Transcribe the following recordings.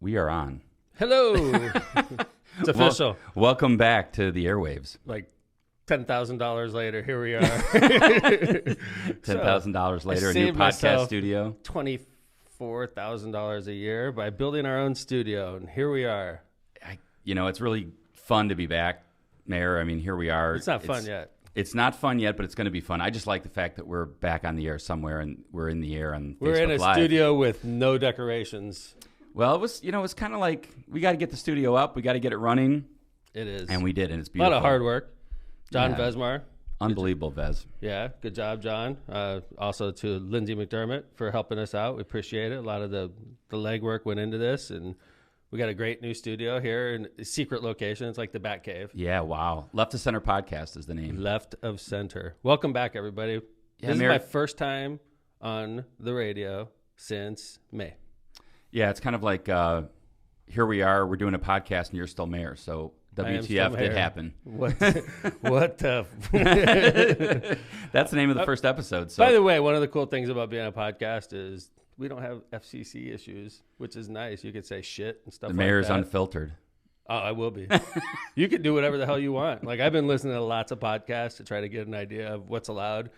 We are on. Hello. It's official. Welcome back to the airwaves. Like $10,000 later, here we are. $10,000 later, a new podcast studio. $24,000 a year by building our own studio, and here we are. It's really fun to be back, Mayor. I mean, here we are. It's not fun yet. It's not fun yet, but it's going to be fun. I just like the fact that we're back on the air somewhere, and we're in the air on We're Facebook in a Live. studio with no decorations. Well, it's kind of like we got to get the studio up. We got to get it running. It is. And we did, and it's beautiful. A lot of hard work. John Yeah. Vesmar. Unbelievable, Vez. Yeah, good job, John. Also to Lindsay McDermott for helping us out. We appreciate it. A lot of the legwork went into this, and we got a great new studio here in a secret location. It's like the Bat Cave. Yeah, wow. Left to Center Podcast is the name. Left of Center. Welcome back, everybody. Yeah, this is my first time on the radio since May. Yeah, it's kind of like here we are. We're doing a podcast, and you're still mayor. So WTF did happen. What? That's the name of the first episode. So. By the way, one of the cool things about being a podcast is we don't have FCC issues, which is nice. You could say shit and stuff like that. The mayor's unfiltered. Oh, I will be. You can do whatever the hell you want. Like, I've been listening to lots of podcasts to try to get an idea of what's allowed.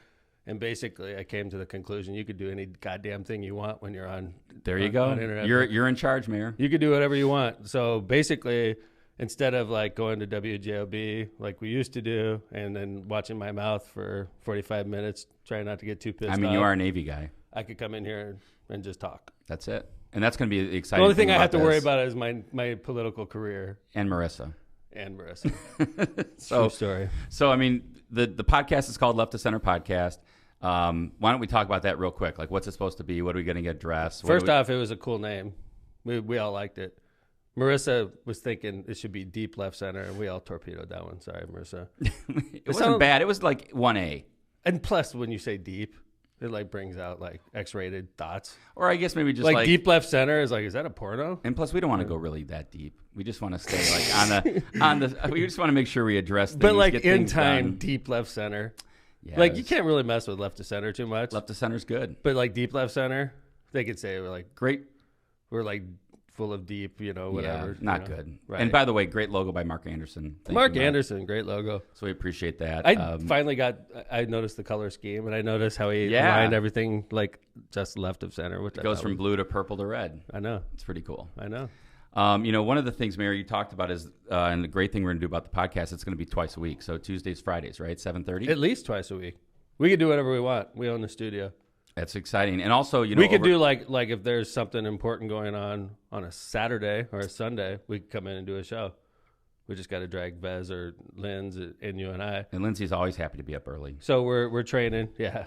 And basically, I came to the conclusion you could do any goddamn thing you want when you're on. There you go. You're in charge, Mayor. You could do whatever you want. So basically, instead of like going to WJOB like we used to do and then watching my mouth for 45 minutes, trying not to get too pissed off. I mean, you are a Navy guy. I could come in here and just talk. That's it. And that's going to be exciting. The only thing I have to worry about is my political career. And Marissa. True story. So, I mean, the podcast is called Left to Center Podcast. Why don't we talk about that real quick? Like, what's it supposed to be? What are we going to get dressed? First off, it was a cool name. We all liked it. Marissa was thinking it should be Deep Left Center, and we all torpedoed that one. Sorry, Marissa. It wasn't bad. It was like 1A. And plus, when you say deep, it like brings out like X-rated thoughts. Or I guess maybe just like Deep Left Center is like, is that a porno? And plus, we don't want to go really that deep. We just want to stay like on the. We just want to make sure we address things. But like in time, Deep Left Center. Yes. Like you can't really mess with left to center too much. Left to center's good. But like Deep Left Center, they could say we're like great. We're like full of deep, whatever. Yeah, not good. Right. And by the way, great logo by Mark Anderson. Mark Anderson, great logo. So we appreciate that. I noticed the color scheme, and I noticed how he aligned everything like just left of center. Which goes from blue to purple to red. I know. It's pretty cool. I know. One of the things, Mary, you talked about is, and the great thing we're going to do about the podcast, it's going to be twice a week. So Tuesdays, Fridays, right? 7:30? At least twice a week. We can do whatever we want. We own the studio. That's exciting. And also, we could do like if there's something important going on a Saturday or a Sunday, we could come in and do a show. We just got to drag Vez or Linz and you and I. And Lindsay's always happy to be up early. So we're training. Yeah.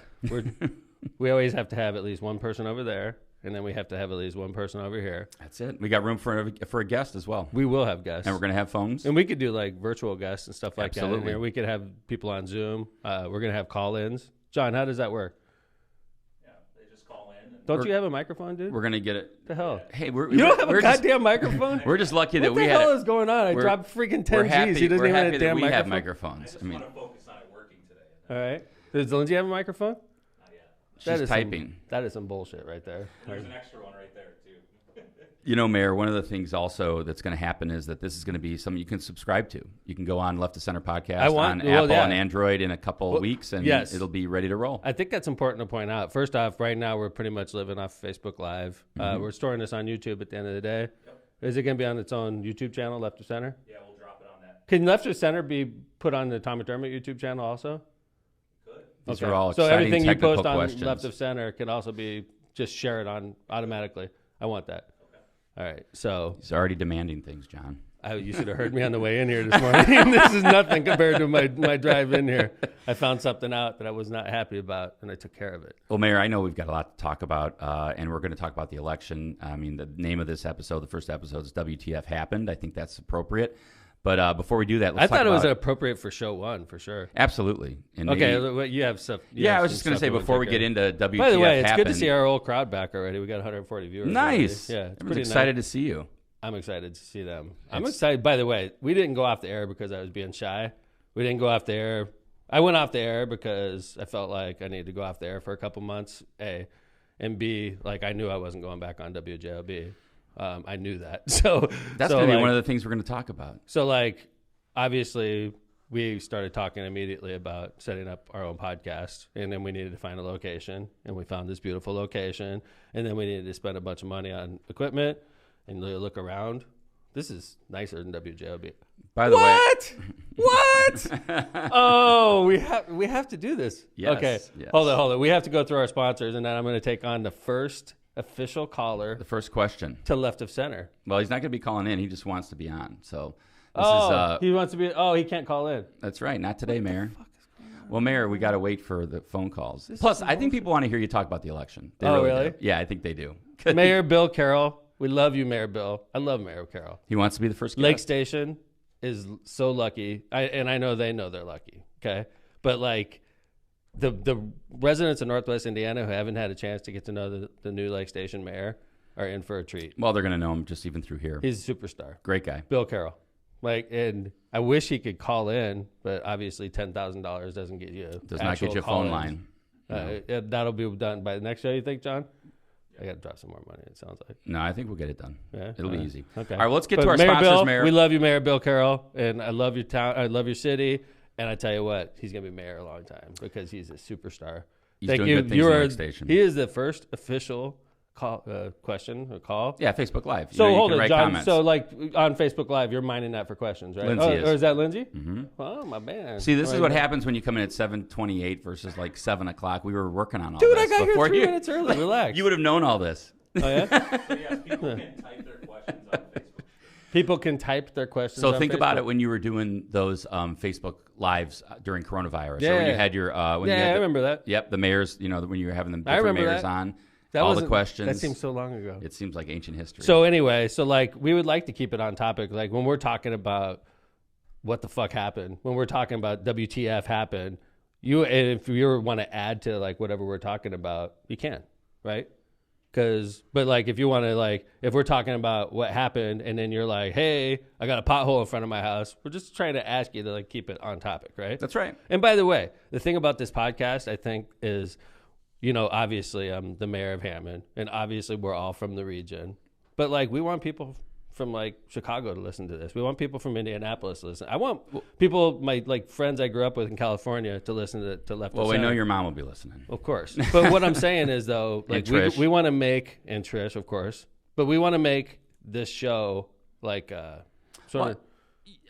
We always have to have at least one person over there. And then we have to have at least one person over here. That's it. We got room for a guest as well. We will have guests. And we're going to have phones. And we could do like virtual guests and stuff like Absolutely. that. And we could have people on Zoom. We're going to have call-ins. John, how does that work? Yeah, they just call in. Don't you have a microphone, dude? We're going to get it. What the hell? Hey, you don't have a goddamn microphone? We're just lucky that we had. What the hell is going on? I dropped freaking 10 G's. He doesn't even have a damn microphone. We have microphones. I just want to focus on it working today. All right. Does Lindsay have a microphone? Not yet. She's typing. That is some bullshit right there. There's an extra one right there, too. Mayor, one of the things also that's going to happen is that this is going to be something you can subscribe to. You can go on Left to Center Podcast on Apple and Android in a couple of weeks, and it'll be ready to roll. I think that's important to point out. First off, right now we're pretty much living off Facebook Live. We're storing this on YouTube at the end of the day. Yep. Is it going to be on its own YouTube channel, Left to Center? Yeah, we'll drop it on that. Can Left to Center be put on the Tom McDermott YouTube channel also? Good. These are all exciting everything you technical post on questions. Left of Center can also be just share it on automatically. I want that. Okay. All right. So He's already demanding things, John. you should have heard me on the way in here this morning. This is nothing compared to my drive in here. I found something out that I was not happy about, and I took care of it. Well, Mayor, I know we've got a lot to talk about, and we're going to talk about the election. I mean, the name of this episode, the first episode, is WTF Happened. I think that's appropriate. But before we do that, let's talk about... I thought it was appropriate for show one, for sure. Absolutely. And okay, you have stuff... I was just going to say, before we get into WTF Happened... By the way, it's good to see our old crowd back already. We got 140 viewers. Nice. Already. Yeah, it's I was excited to see you. I'm excited to see them. I'm excited. By the way, we didn't go off the air because I was being shy. We didn't go off the air. I went off the air because I felt like I needed to go off the air for a couple months, A. And B, like I knew I wasn't going back on WJOB. I knew that. So that's going to be one of the things we're going to talk about. So like, obviously we started talking immediately about setting up our own podcast, and then we needed to find a location, and we found this beautiful location, and then we needed to spend a bunch of money on equipment and look around. This is nicer than WJOB. By the way, what? Oh, we have to do this. Yes, okay, yes. Hold on. We have to go through our sponsors, and then I'm going to take on the first official caller. The first question to Left of Center. Well, he's not going to be calling in. He just wants to be on. So he wants to be. Oh, he can't call in. That's right. Not today, Mayor. Well, Mayor, we got to wait for the phone calls. Plus, I think people want to hear you talk about the election. They really? Do. Yeah, I think they do. Mayor Bill Carroll. We love you, Mayor Bill. I love Mayor Carroll. He wants to be the first guest. Lake Station is so lucky. I know they know they're lucky. Okay. But like the residents of Northwest Indiana who haven't had a chance to get to know the new Lake Station mayor are in for a treat. Well, they're going to know him just even through here. He's a superstar. Great guy. Bill Carroll. Like, and I wish he could call in, but obviously $10,000 doesn't get you. Does not get you a phone line. That'll be done by the next show. You think, John? I got to drop some more money, it sounds like. No, I think we'll get it done. Yeah, it'll be easy. Okay. All right, well, let's get to our sponsors, Bill, Mayor. We love you, Mayor Bill Carroll, and I love your town. I love your city, and I tell you what, he's going to be mayor a long time because he's a superstar. He's doing good things in Lake Station. He is the first official call. Yeah, Facebook Live. So hold it, John. Comments. So like on Facebook Live, you're minding that for questions, right? Lindsay is. Or is that Lindsay? Mm-hmm. Oh, my man. See, this is what happens when you come in at 7:28 versus like 7 o'clock. We were working on all this. Dude, I got here 3 minutes early. Relax. You would have known all this. Oh, yeah? So, yes, people can type their questions on Facebook. People can type their questions So on think Facebook? about it when you were doing those Facebook Lives during coronavirus. Yeah. So when you had your... I remember that. Yep, the mayors, when you were having the different mayors on. All the questions. That seems so long ago. It seems like ancient history. So anyway, like we would like to keep it on topic. Like when we're talking about what the fuck happened, when we're talking about WTF happened, if you want to add to like whatever we're talking about, you can, right? But like if you want to like, if we're talking about what happened and then you're like, hey, I got a pothole in front of my house, we're just trying to ask you to like keep it on topic, right? That's right. And by the way, the thing about this podcast, I think is, obviously I'm the mayor of Hammond and obviously we're all from the region, but like we want people from like Chicago to listen to this. We want people from Indianapolis to listen. I want people, my like friends I grew up with in California to listen to Left of Center. Well, we know your mom will be listening. Of course. But what I'm saying is though, like we want to make, and Trish, of course, but we want to make this show like sort of.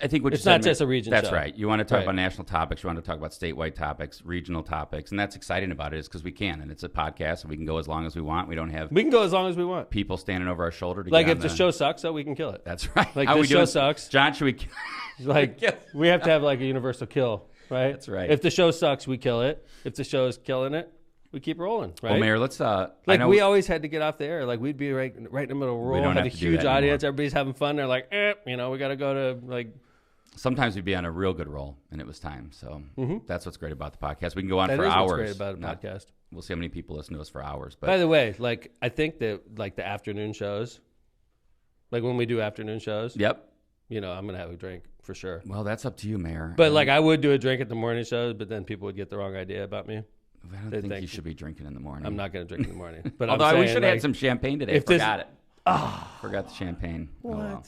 I think it's not just a region show. That's right. You want to talk about national topics. You want to talk about statewide topics, regional topics. And that's exciting about it is because we can. And it's a podcast and we can go as long as we want. We can go as long as we want. People standing over our shoulder. Like if the show sucks, though, we can kill it. That's right. Like the show sucks. John, should we like we have to have like a universal kill, right? That's right. If the show sucks, we kill it. If the show is killing it, we keep rolling, right? Well, Mayor, let's we always had to get off the air. Like we'd be right in the middle of a roll, have a huge audience, everybody's having fun. They're like, we got to go to like. Sometimes we'd be on a real good roll, and it was time. So that's what's great about the podcast. We can go on for hours. What's great about a podcast. We'll see how many people listen to us for hours. But by the way, like I think that like the afternoon shows, like when we do afternoon shows. Yep. I'm gonna have a drink for sure. Well, that's up to you, Mayor. But like I would do a drink at the morning shows, but then people would get the wrong idea about me. I don't think you should be drinking in the morning. I'm not going to drink in the morning. But although we should have had some champagne today. Forgot it. Oh. Forgot the champagne. What? Oh, well.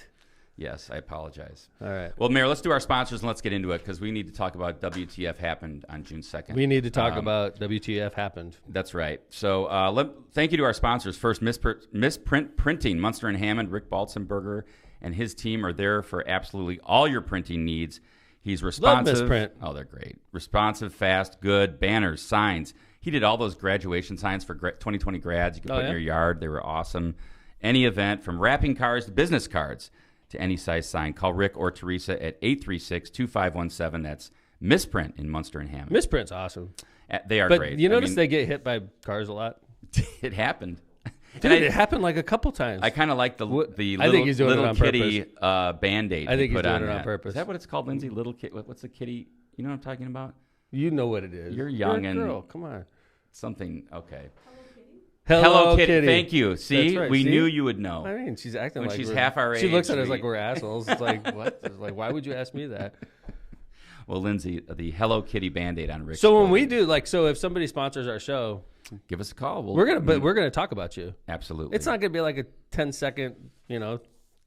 Yes, I apologize. All right. Well, Mayor, let's do our sponsors and let's get into it because we need to talk about WTF happened on June 2nd. We need to talk about WTF happened. That's right. So thank you to our sponsors. First, Misprint Printing, Munster and Hammond. Rick Baltzenberger and his team are there for absolutely all your printing needs. He's responsive. Love Misprint. Oh, they're great. Responsive, fast, good, banners, signs. He did all those graduation signs for 2020 grads you could put in your yard. They were awesome. Any event, from wrapping cards to business cards, to any size sign. Call Rick or Teresa at 836-2517. That's Misprint in Munster and Hammond. Misprint's awesome. They are but great. But you notice they get hit by cars a lot? It happened. Dude, it happened like a couple times. I kind of like the I think he's doing little it on kitty purpose. Band-Aid. I think he's doing it on purpose. Is that what it's called, Lindsay? Little kid. What's the kitty? You know what I'm talking about? You know what it is. You're young You're a and girl. Come on. Something. Okay. Hello Kitty. Thank you. See, right. We knew you would know. I mean, she's acting when like she's half our age. She looks at us like we're assholes. It's like, what? It's like, why would you ask me that? Well, Lindsay, the Hello Kitty Band-Aid on Rick's. So when we do if somebody sponsors our show, give us a call. We're gonna talk about you. Absolutely. It's not gonna be like a 10-second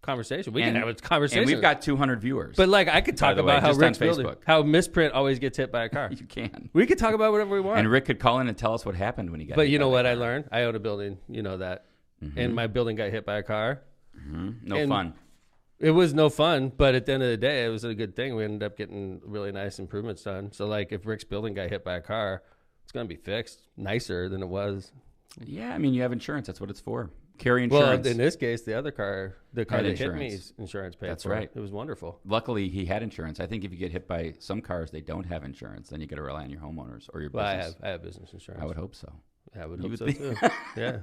conversation. We can have a conversation. And we've got 200 viewers. But like, I could talk about how Rick's building, how Misprint always gets hit by a car. You can. We could talk about whatever we want. And Rick could call in and tell us what happened when he got hit. But you know what I learned? I own a building, that. And my building got hit by a car. No fun. It was no fun, but at the end of the day, it was a good thing. We ended up getting really nice improvements done. So like, if Rick's building got hit by a car, it's going to be fixed nicer than it was. Yeah, I mean, you have insurance. That's what it's for. Carry insurance. Well, in this case, the other car, the car that hit me, insurance paid That's for. right. It was wonderful. Luckily, he had insurance. I think if you get hit by some cars, they don't have insurance. Then you got to rely on your homeowners or your business. I have business insurance. I would hope so. I would hope so too. Yeah.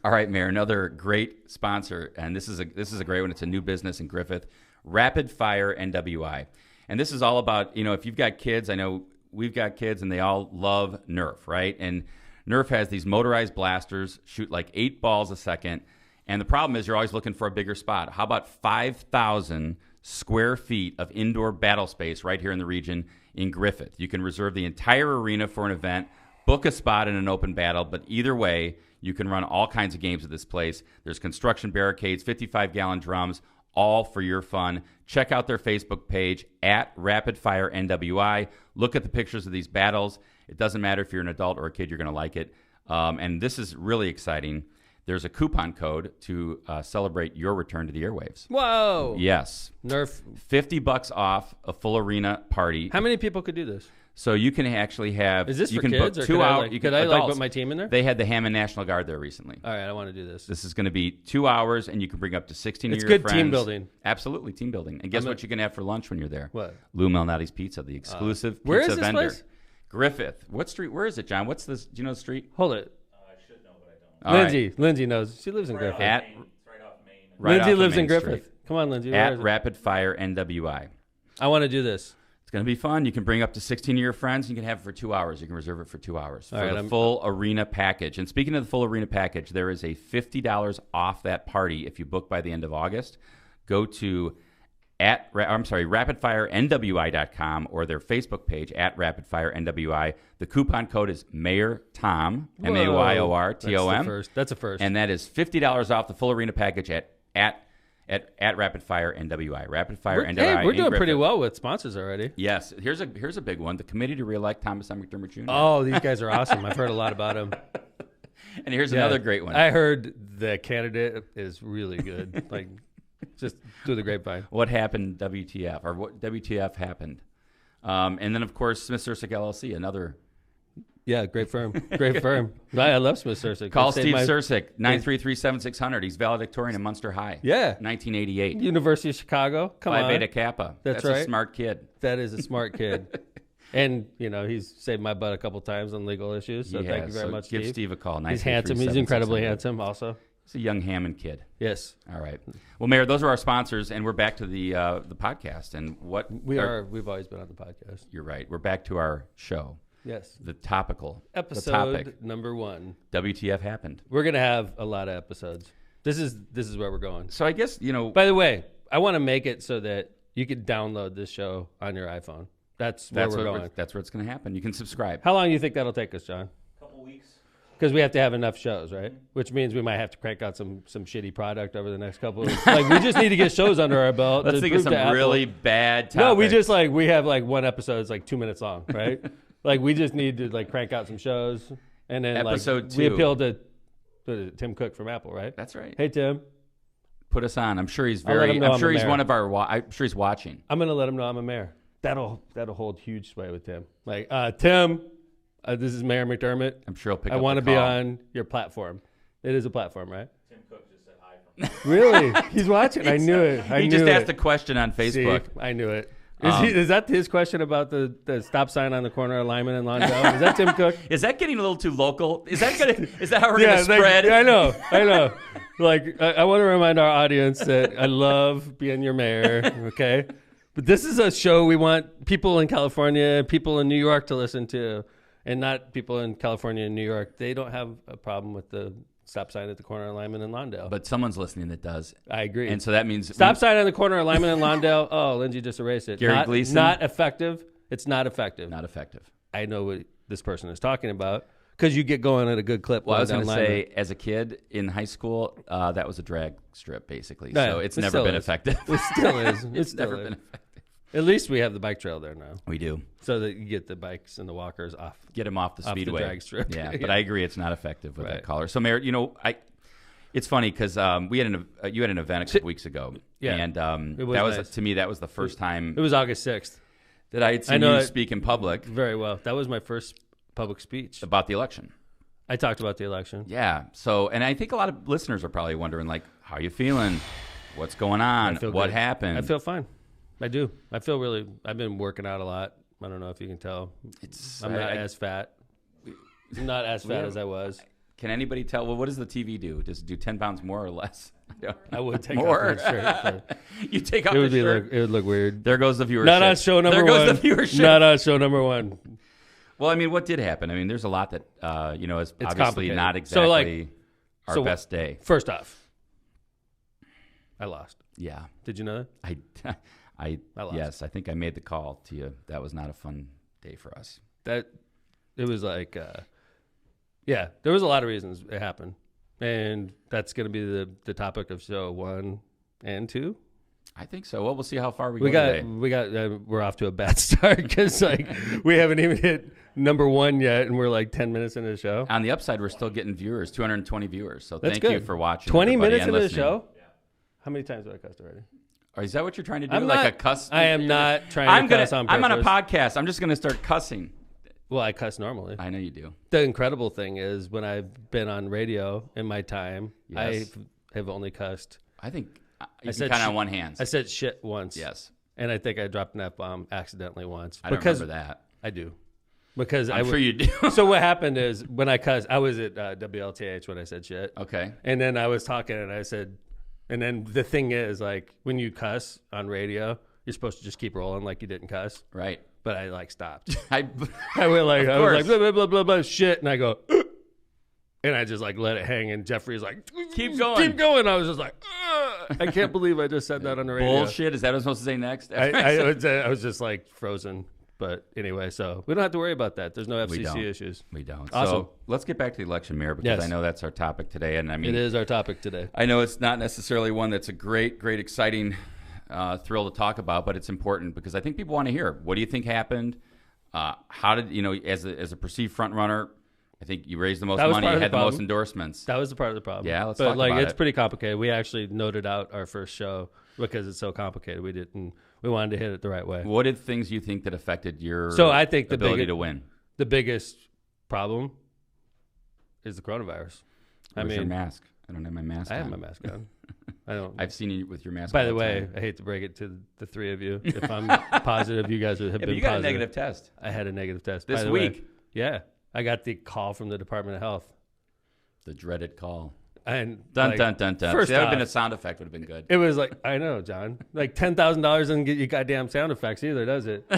All right, Mayor. Another great sponsor, and this is a great one. It's a new business in Griffith, Rapid Fire NWI, and this is all about if you've got kids. I know we've got kids, and they all love Nerf, right? And Nerf has these motorized blasters, shoot like 8 balls a second. And the problem is you're always looking for a bigger spot. How about 5,000 square feet of indoor battle space right here in the region in Griffith? You can reserve the entire arena for an event, book a spot in an open battle, but either way, you can run all kinds of games at this place. There's construction barricades, 55-gallon drums, all for your fun. Check out their Facebook page at Rapid Fire NWI. Look at the pictures of these battles. It doesn't matter if you're an adult or a kid, you're going to like it. And this is really exciting. There's a coupon code to celebrate your return to the airwaves. Whoa. Yes. Nerf. $50 off a full arena party. How many people could do this? So you can actually have. Is this you for can kids? Book Or 2 could hours. could I put my team in there? They had the Hammond National Guard there recently. All right, I want to do this. This is going to be 2 hours, and you can bring up to 16 of your friends. It's friends. good team building. Absolutely, team building. And guess what you can have for lunch when you're there? What? Lou Malnati's Pizza, the exclusive pizza where is this vendor. place? Griffith. What street? Where is it, John? What's this? Do you know the street? Hold it. I should know, but I don't. All right. Lindsay knows. She lives in Griffith. At It's right off Main. right Lindsay off of lives in Main Griffith. Street. Come on, Lindsay. Where At is it? Rapid Fire NWI. I want to do this. It's going to be fun. You can bring up to 16 of your friends. You can have it for 2 hours. You can reserve it for 2 hours for the full arena package. And speaking of the full arena package, there is a $50 off that party if you book by the end of August. Go to rapidfirenwi.com or their Facebook page at rapidfirenwi. The coupon code is Mayor Tom, MAYORTOM. That's a first. And that is $50 off the full arena package at Rapid Fire NWI. Rapid Fire NWI. Hey, we're doing Griffith. pretty well with sponsors already. Yes. Here's a big one. The Committee to Reelect Thomas M. McDermott Jr. Oh, these guys are awesome. I've heard a lot about them. And here's another great one. I heard the candidate is really good. Like, just through the grapevine. What happened, WTF, or what WTF happened. And then, of course, Smith Sursick LLC, another. Yeah, great firm. Great firm. I love Smith Sursick. Call Steve Sursick, 933-7600. He's valedictorian in Munster High. Yeah. 1988. University of Chicago. Come Phi on. Beta Kappa. That's a right. smart kid. That is a smart kid. And, he's saved my butt a couple times on legal issues. So thank you very much, give Steve. Steve a call. He's handsome. He's incredibly handsome also. He's a young Hammond kid. Yes. All right. Well, Mayor, those are our sponsors, and we're back to the podcast. And what we've always been on the podcast. You're right. We're back to our show. Yes. The topical. Episode the topic. number 1. WTF happened. We're going to have a lot of episodes. This is where we're going. So I guess, By the way, I want to make it so that you could download this show on your iPhone. That's where we're going. That's where it's going to happen. You can subscribe. How long do you think that'll take us, John? A couple weeks. Because we have to have enough shows, right? Which means we might have to crank out some shitty product over the next couple of weeks. Like, we just need to get shows under our belt. Let's think of some really bad topics. No, we have one episode that's 2 minutes long, right? Like, we just need to crank out some shows. And then Episode 2. We appeal to Tim Cook from Apple, right? That's right. Hey, Tim. Put us on. I'm sure he's I'm sure he's one of our. I'm sure he's watching. I'm gonna let him know I'm a mayor. That'll hold huge sway with Tim. Like, Tim, this is Mayor McDermott. I'm sure he'll pick I up want to the be call. on your platform. It is a platform, right? Tim Cook just said hi from Really? He's watching. I knew it. He just asked a question on Facebook. See, I knew it. Is that his question about the stop sign on the corner of Lyman and Lawndale? Is that Tim Cook? Is that getting a little too local? Is that how we're gonna spread? I know. Like, I want to remind our audience that I love being your mayor. Okay, but this is a show we want people in California, people in New York to listen to, and not people in California and New York. They don't have a problem with the stop sign at the corner of Lyman and Lawndale. But someone's listening that does. I agree. And so that means stop sign on the corner of Lyman and Lawndale. Oh, Lindsay just erased it. Gary Gleason. Not effective. It's not effective. Not effective. I know what this person is talking about because you get going at a good clip. Well, I was going going to to say, as a kid in high school, that was a drag strip, basically. Yeah, So it's it never still been is. effective. It still is. It's never been effective. At least we have the bike trail there now, We do. so that you get the bikes and the walkers off. Get them off the Off the speedway. drag strip. Yeah, Yeah. but I agree it's not effective with Right. that collar. So, Mayor, it's funny because you had an event a couple weeks ago. Yeah. And It was that was, nice. to me, that was the first time It was August 6th. that I had seen know you it- speak in public Very well. That was my first public speech. about the election. I talked about the election. Yeah. So, and I think a lot of listeners are probably wondering, like, how are you feeling? What's going on? I feel What good. happened? I feel fine. I do. I feel really. I've been working out a lot. I don't know if you can tell. I'm not as fat. I'm not as fat as I was. Can anybody tell? Well, what does the TV do? Does it do 10 pounds more or less? I would take More. off my shirt. but You take off It would the be shirt. it would look weird. There goes the viewership. Not on show number there one. goes the viewership. Not on show number one. Well, I mean, what did happen? I mean, there's a lot that, is obviously complicated. not So, exactly like- our so- best day. First off, I lost. Yeah. Did you know that? I lost. yes, I think I made the call to you. That was not a fun day for us. That it was like, yeah, there was a lot of reasons it happened, and that's going to be the topic of show 1 and 2. I think so. Well, we'll see how far we We go got today. we're off to a bad start because like we haven't even hit number 1 yet, and we're like 10 minutes into the show. On the upside, we're still getting viewers, 220 viewers. So That's thank good. you for watching. 20 everybody, minutes and into the listening. show. How many times have I cussed already? Or is that what you're trying to do? I'm like not- a cuss? I am not trying to cuss on I'm on a purpose. podcast. I'm just going to start cussing. Well, I cuss normally. I know you do. The incredible thing is when I've been on radio in my time, Yes. I have only cussed. I think you I can said count on shit- one hand. I said shit once. Yes. And I think I dropped an F-bomb accidentally once. I don't remember that. I do. Because I'm sure you do. So what happened is when I cussed, I was at WLTH when I said shit. Okay. And then I was talking and I said, and then the thing is like when you cuss on radio, you're supposed to just keep rolling like you didn't cuss. Right. But I like stopped. I I was course. like blah, blah, blah, blah, blah, shit. And I go, and I just like let it hang. And Jeffrey's like, Keep going. Keep going. I was just like, I can't believe I just said that on the radio. bullshit. Is that what I'm supposed to say next? I was just like frozen. But anyway, so we don't have to worry about that. There's no We don't. FCC issues. We don't. Awesome. So let's get back to the election, Mayor, because Yes. I know that's our topic today. And I mean, It is our topic today. I know it's not necessarily one that's a great, exciting thrill to talk about, but it's important because I think people want to hear. What do you think happened? How did, as a perceived front runner, I think you raised the most That was money, part you of the had the most problem. endorsements. That was the part of the problem. Yeah, let's but talk like about it's it. pretty complicated. We actually noted out our first show because it's so complicated. We wanted to hit it the right way. What are things you think that affected your So I think the ability biggest- to win? The biggest problem is the coronavirus. Where's your mask? I don't have my mask I on. have my mask on. I don't. I've seen you with your mask By all the way, time. I hate to break it to the three of you. If I'm positive, you guys have Yeah, been but you got positive. a negative test I had a negative test this By the way, week. yeah, I got the call from the Department of Health. The dreaded call. And Dun, like, dun, dun, dun. First See, that would have been off, a sound effect. Would have been good. it was like, I know, John. Like $10,000 doesn't get you goddamn sound effects either, does it?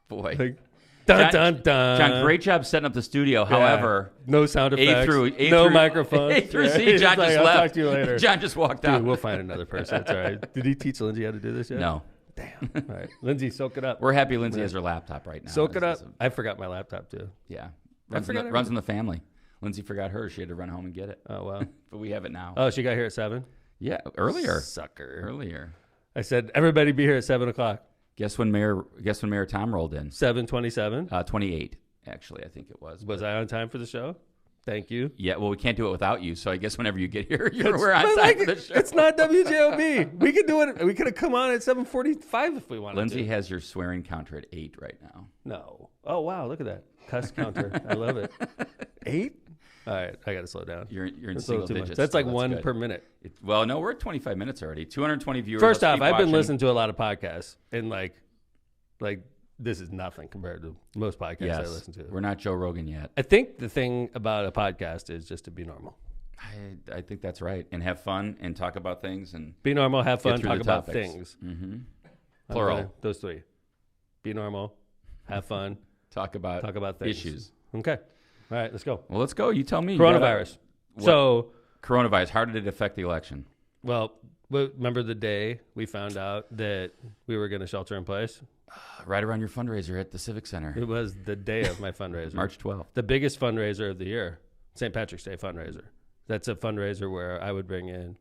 Boy. Like, dun, John- dun, dun. John, great job setting up the studio. However, no sound A effects. through no through, microphone. A through C. John just I'll left. talk to you later. John just walked out. Dude, we'll find another person. It's all right. Did he teach Lindsay how to do this yet? No. Damn. All right. Lindsay, soak it up. We're happy Lindsay has her laptop right now. Soak it This up. is I forgot my laptop too. yeah. I Runs forgot in the family. Lindsay forgot hers. She had to run home and get it. Oh, wow. But we have it now. Oh, she got here at 7? Yeah, earlier. Sucker. Earlier. I said, everybody be here at 7 o'clock. Guess when Mayor Tom rolled in? 7:27. 28, actually, I think it was. Was I on time for the show? Thank you. Yeah, well, we can't do it without you, so I guess whenever you get here, we're on But, time like, for the show. it's not WJOB. We could do it. We could have come on at 7:45 if we wanted Lindsay to. has your swearing counter at 8 right now. No. Oh, wow. Look at that. Cuss counter. I love it. 8? All right. I got to slow down. You're in That's a single little too much. digits. That's so like one good. per minute. Well, no, we're at 25 minutes already. 220 viewers. First Let's off, keep I've been watching. listening to a lot of podcasts, and like this is nothing compared to most podcasts I Yes, listen to. we're not Joe Rogan yet. I think the thing about a podcast is just to be normal. I think that's right. And have fun and talk about things and Be normal, have fun, through talk the about topics. things. mm-hmm. I'm Plural. gonna- those three. Be normal, have fun, talk about things. issues. Okay. All right, let's go. Well, let's go. You tell me. You Coronavirus. gotta- So, Coronavirus. How did it affect the election? well, remember the day we found out that we were going to shelter in place? Right around your fundraiser at the Civic Center. It was the day of my fundraiser. March 12th. The biggest fundraiser of the year, St. Patrick's Day fundraiser. That's a fundraiser where I would bring in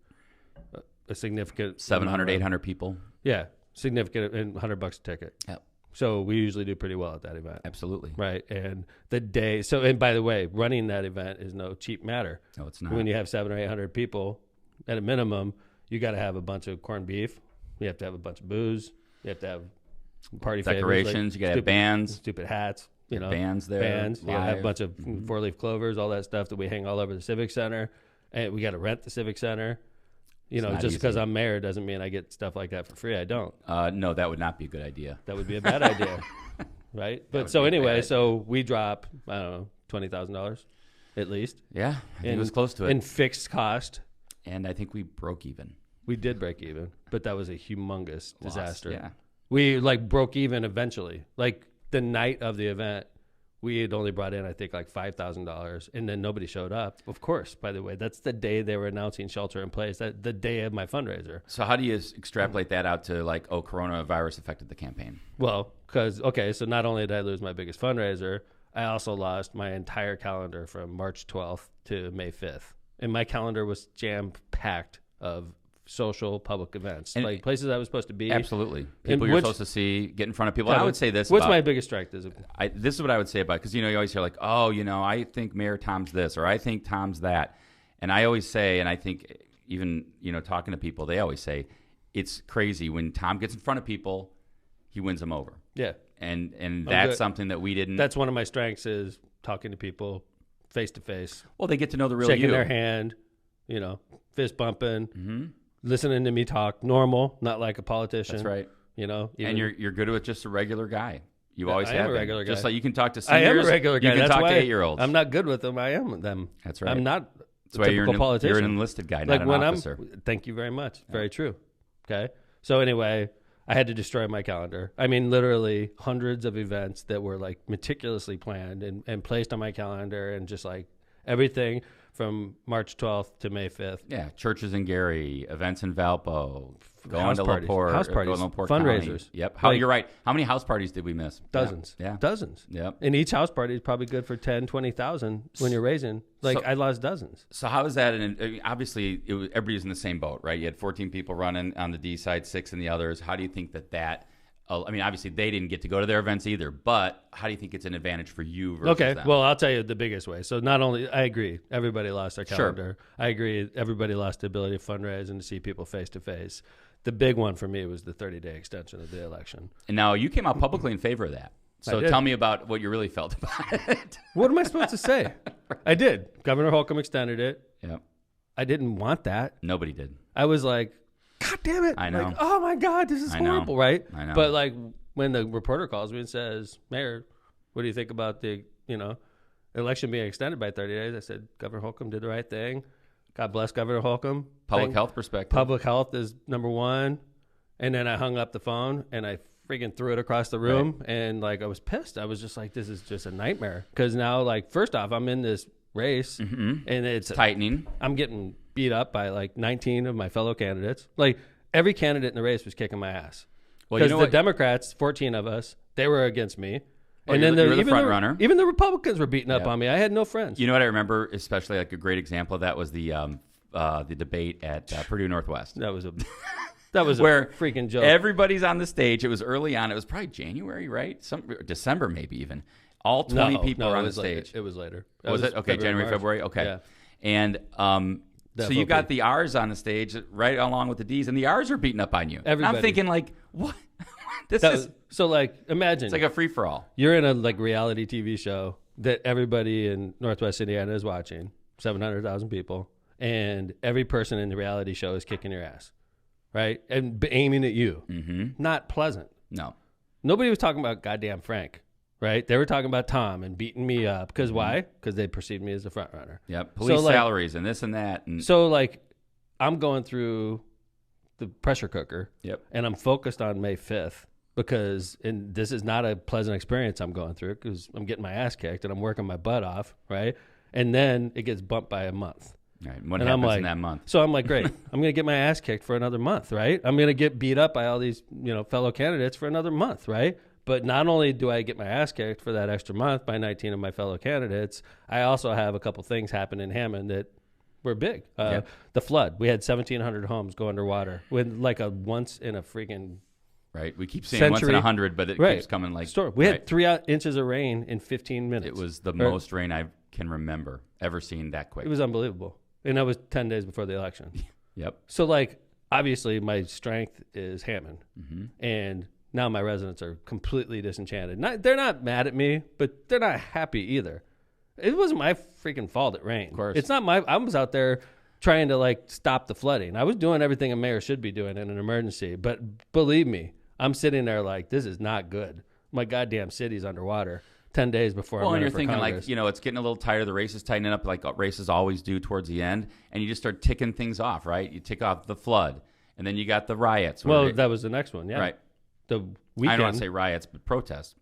a significant 700, 800 people. Yeah, significant, and $100 a ticket. Yep. So we usually do pretty well at that event. Absolutely. Right. And the day, and by the way, running that event is no cheap matter. No, it's not. When you have 700 or 800 people, at a minimum, you got to have a bunch of corned beef. You have to have a bunch of booze. You have to have party decorations. Favors, You got to have bands. Stupid hats. You know, bands there. Bands. You got to have a live. bunch of four-leaf clovers, all that stuff that we hang all over the Civic Center. And we got to rent the Civic Center. You know, just because I'm mayor doesn't mean I get stuff like that for free. I don't. No, that would not be a good idea. That would be a bad idea. Right? But so anyway, so we drop, I don't know, $20,000 at least. Yeah, I think it was close to it. In fixed cost. And I think we broke even. We did break even, but that was a humongous disaster. Yeah. We broke even eventually. Like the night of the event, we had only brought in, I think, like $5,000, and then nobody showed up. Of course, by the way, that's the day they were announcing shelter in place, the day of my fundraiser. So how do you extrapolate that out to coronavirus affected the campaign? Well, so not only did I lose my biggest fundraiser, I also lost my entire calendar from March 12th to May 5th. And my calendar was jam-packed of social public events, and like places I was supposed to be. Absolutely. People you're supposed to see, get in front of people. I would say this. What's my biggest strength? This is what I would say about it, because, you always hear I think Mayor Tom's this, or I think Tom's that. And I always say, and I think even, talking to people, they always say, it's crazy. When Tom gets in front of people, he wins them over. Yeah. And that's something that we didn't. That's one of my strengths, is talking to people face to face. Well, they get to know the real shaking you. Their hand, fist bumping, listening to me talk normal, not like a politician. That's right. And you're good with just a regular guy. You always have been. A regular guy. Just like you can talk to seniors. I am a regular guy. You can That's talk why to 8-year-olds. I'm not good with them. I am them. That's right. I'm not That's why typical politician. You're an enlisted guy, not an officer. Thank you very much. Very true. Okay. So anyway, I had to destroy my calendar. I mean, literally hundreds of events that were meticulously planned and placed on my calendar, and just everything from March 12th to May 5th. Yeah, churches in Gary, events in Valpo, going house to parties, LaPorte, house parties, LaPorte fundraisers. County. Yep. You're right. How many house parties did we miss? Dozens. Yeah. Dozens. Yep. And each house party is probably good for 10, 20,000 when you're raising. I lost dozens. So how is that? Obviously, everybody's in the same boat, right? You had 14 people running on the D side, 6 in the others. How do you think that obviously they didn't get to go to their events either, but how do you think it's an advantage for you versus them? Well, I'll tell you the biggest way. So not only, I agree, everybody lost their calendar. Sure. I agree, everybody lost the ability to fundraise and to see people face to face. The big one for me was the 30-day extension of the election. And now you came out publicly in favor of that. So tell me about what you really felt about it. What am I supposed to say? I did. Governor Holcomb extended it. Yeah. I didn't want that. Nobody did. I was like, God damn it. I know. Oh my God, this is horrible, right? I know. But when the reporter calls me and says, Mayor, what do you think about the, election being extended by 30 days? I said, Governor Holcomb did the right thing. God bless Governor Holcomb. Public health perspective. Public health is number one. And then I hung up the phone and I freaking threw it across the room. Right. And I was pissed. I was just like, this is just a nightmare. Because now, first off, I'm in this race and it's tightening. I'm getting beat up by 19 of my fellow candidates. Every candidate in the race was kicking my ass. Because the Democrats, 14 of us, they were against me. And then you're the front runner. Even the Republicans were beating up on me. I had no friends. You know what I remember, especially a great example of that was the debate at Purdue Northwest. That was a where freaking joke. Everybody's on the stage. It was early on. It was probably January, right? December maybe even. All 20 people are on the stage. It was later. Was it? Okay, January, February. Okay. Yeah. And so you got the R's on the stage right along with the D's, and the R's are beating up on you. Everybody. And I'm thinking what? Imagine it's like a free for all. You're in a reality TV show that everybody in Northwest Indiana is watching, 700,000 people, and every person in the reality show is kicking your ass, right? And aiming at you. Mm-hmm. Not pleasant. No. Nobody was talking about goddamn Frank, right? They were talking about Tom and beating me up. Because why? Because they perceived me as the front runner. Yep. Police salaries and this and that. And so I'm going through the pressure cooker. Yep. And I'm focused on May 5th. Because this is not a pleasant experience I'm going through, because I'm getting my ass kicked and I'm working my butt off, right? And then it gets bumped by a month. Right. And what And happens I'm like, in that month? So I'm like, great. I'm going to get my ass kicked for another month, right? I'm going to get beat up by all these, fellow candidates for another month, right? But not only do I get my ass kicked for that extra month by 19 of my fellow candidates, I also have a couple things happen in Hammond that were big. The flood. We had 1,700 homes go underwater with like a once in a freaking Right. We keep saying century. once in 100, but it keeps coming like. We had 3 inches of rain in 15 minutes. It was the most rain I can remember ever seeing that quick. It was unbelievable. And that was 10 days before the election. Yep. So, like, obviously my strength is Hammond. And now my residents are completely disenchanted. They're not mad at me, but they're not happy either. It wasn't my freaking fault it rained. Of course. It's not I was out there trying to, like, stop the flooding. I was doing everything a mayor should be doing in an emergency. But believe me, I'm sitting there like, this is not good. My goddamn city's underwater 10 days before I'm and running you're for thinking Congress. like, it's getting a little tighter. The race is tightening up like races always do towards the end. And you just start ticking things off, right? You tick off the flood. And then you got the riots. Well, that was the next one, yeah. Right. The I weekend, don't want to say riots, but protests.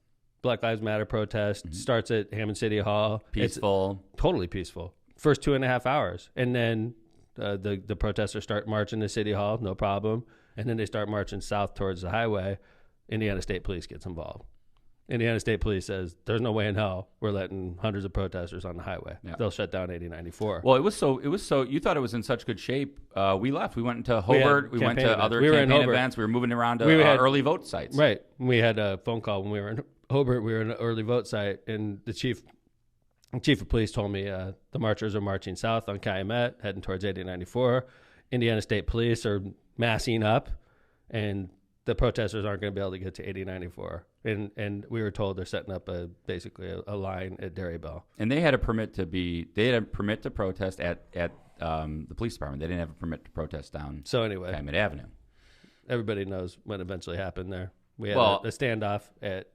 Black Lives Matter protest starts at Hammond City Hall. Peaceful. It's totally peaceful. First 2.5 hours. And then the protesters start marching to City Hall, no problem. And then they start marching south towards the highway. Indiana State Police gets involved. Indiana State Police says, there's no way in hell we're letting hundreds of protesters on the highway. Yeah. They'll shut down 8094. Well, it was so, you thought it was in such good shape. We left. We went into Hobart. We went to other campaign events. We were moving around to early vote sites. Right. We had a phone call when we were in Hobart. We were in an early vote site, and the chief of police told me the marchers are marching south on Calumet, heading towards 8094. Indiana State Police are massing up, and the protesters aren't going to be able to get to 8094. And we were told they're setting up basically a line at Dairy Bell. And they had a permit to protest at the police department. They didn't have a permit to protest down Calumet Avenue. Everybody knows what eventually happened there. We had a standoff at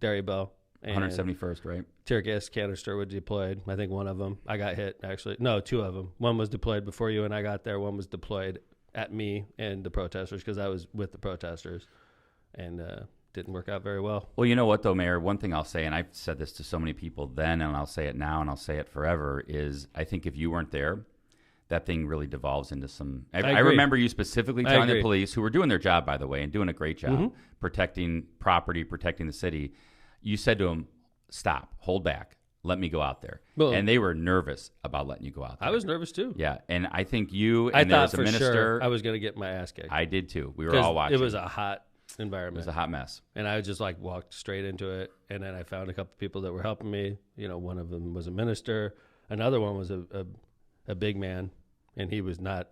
Dairy Bell. 171st, right? Tear gas canister was deployed. I think one of them. I got hit, actually. No, 2 of them. One was deployed before you and I got there. One was deployed at me and the protesters because I was with the protesters. And didn't work out very well. Well, you know what, though, Mayor? One thing I'll say, and I've said this to so many people then, and I'll say it now, and I'll say it forever, is I think if you weren't there, that thing really devolves into some... I remember you specifically telling the police, who were doing their job, by the way, and doing a great job, protecting property, protecting the city. You said to them, stop, hold back, let me go out there. Well, and they were nervous about letting you go out there. I was nervous, too. Yeah, and I think you and there was a minister... Sure I was going to get my ass kicked. I did, too. We were all watching. It was a hot environment. It was a hot mess. And I just like walked straight into it. And then I found a couple people that were helping me. One of them was a minister. Another one was a big man. And he was not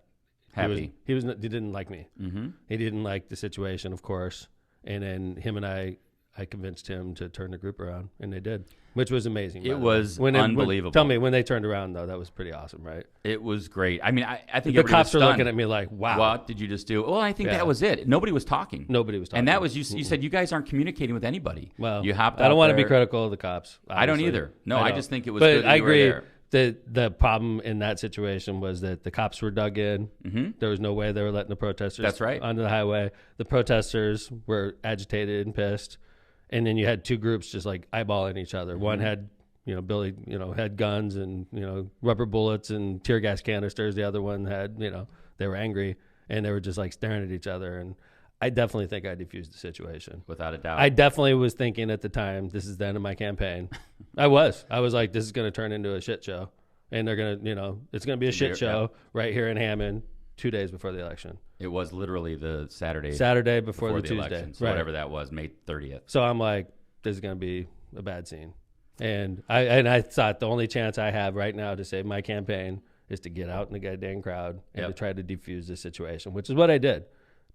happy. He didn't like me. Mm-hmm. He didn't like the situation, of course. And then him and I convinced him to turn the group around. And they did, which was amazing. It was unbelievable. Tell me, when they turned around, though, that was pretty awesome, right? It was great. I mean, I think the cops were looking at me like, wow. What did you just do? Well, I think that was it. Nobody was talking. And that was, you said you guys aren't communicating with anybody. Well, you hopped I don't want to be critical of the cops. Obviously. I don't either. No, I just think it was good that I you were agree. there. The problem in that situation was that the cops were dug in. Mm-hmm. There was no way they were letting the protesters onto the highway. The protesters were agitated and pissed. And then you had 2 groups just like eyeballing each other. Mm-hmm. One had, Billy, had guns and, rubber bullets and tear gas canisters. The other one had, they were angry and they were just like staring at each other. And I definitely think I diffused the situation. Without a doubt. I definitely was thinking at the time, this is the end of my campaign. I was like, this is going to turn into a shit show. And they're going to, it's going to be a shit show right here in Hammond 2 days before the election. It was literally the Saturday before the Tuesday. Election. So whatever that was, May 30th. So I'm like, this is going to be a bad scene. And I thought the only chance I have right now to save my campaign is to get out in the goddamn crowd and to try to defuse the situation, which is what I did.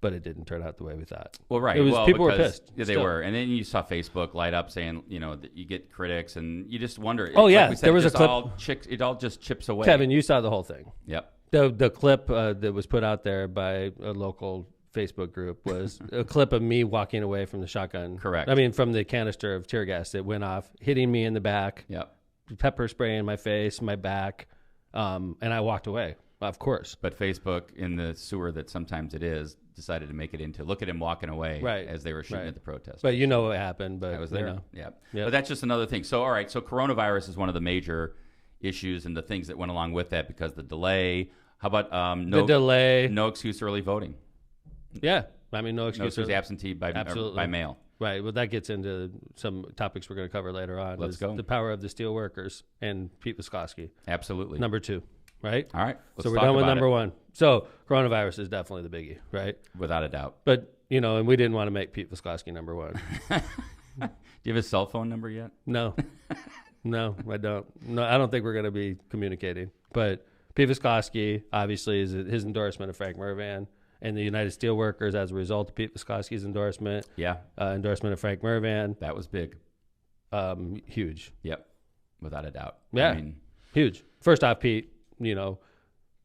But it didn't turn out the way we thought. Well, right. People were pissed. Yeah, they were. And then you saw Facebook light up saying, that you get critics, and you just wonder. There was a clip. It all just chips away. Kevin, you saw the whole thing. Yep. The clip that was put out there by a local Facebook group was a clip of me walking away from the shotgun. Correct. I mean, from the canister of tear gas that went off, hitting me in the back. Yep. Pepper spray in my face, my back, and I walked away. Of course. But Facebook, in the sewer that sometimes it is, decided to make it into look at him walking away as they were shooting at the protest. But you know what happened. But I was there. Yeah. But that's just another thing. So, all right. So coronavirus is one of the major issues and the things that went along with that because the delay. How about the delay? No excuse early voting. Yeah, I mean, no excuse. No excuse absentee by mail. Right. Well, that gets into some topics we're going to cover later on. Let's go. The power of the steel workers and Pete Wiskoski. Absolutely. Number 2, right? All right. So we're done with number 1. So coronavirus is definitely the biggie, right? Without a doubt. But, and we didn't want to make Pete Wiskoski number 1. Do you have his cell phone number yet? No. No, I don't. No, I don't think we're going to be communicating. But Pete Wiskoski, obviously, is his endorsement of Frank Mervan. And the United Steelworkers, as a result of Pete Wiskoski's endorsement. Yeah. Endorsement of Frank Mervan. That was big. Huge. Yep. Without a doubt. Yeah. I mean, huge. First off, Pete, an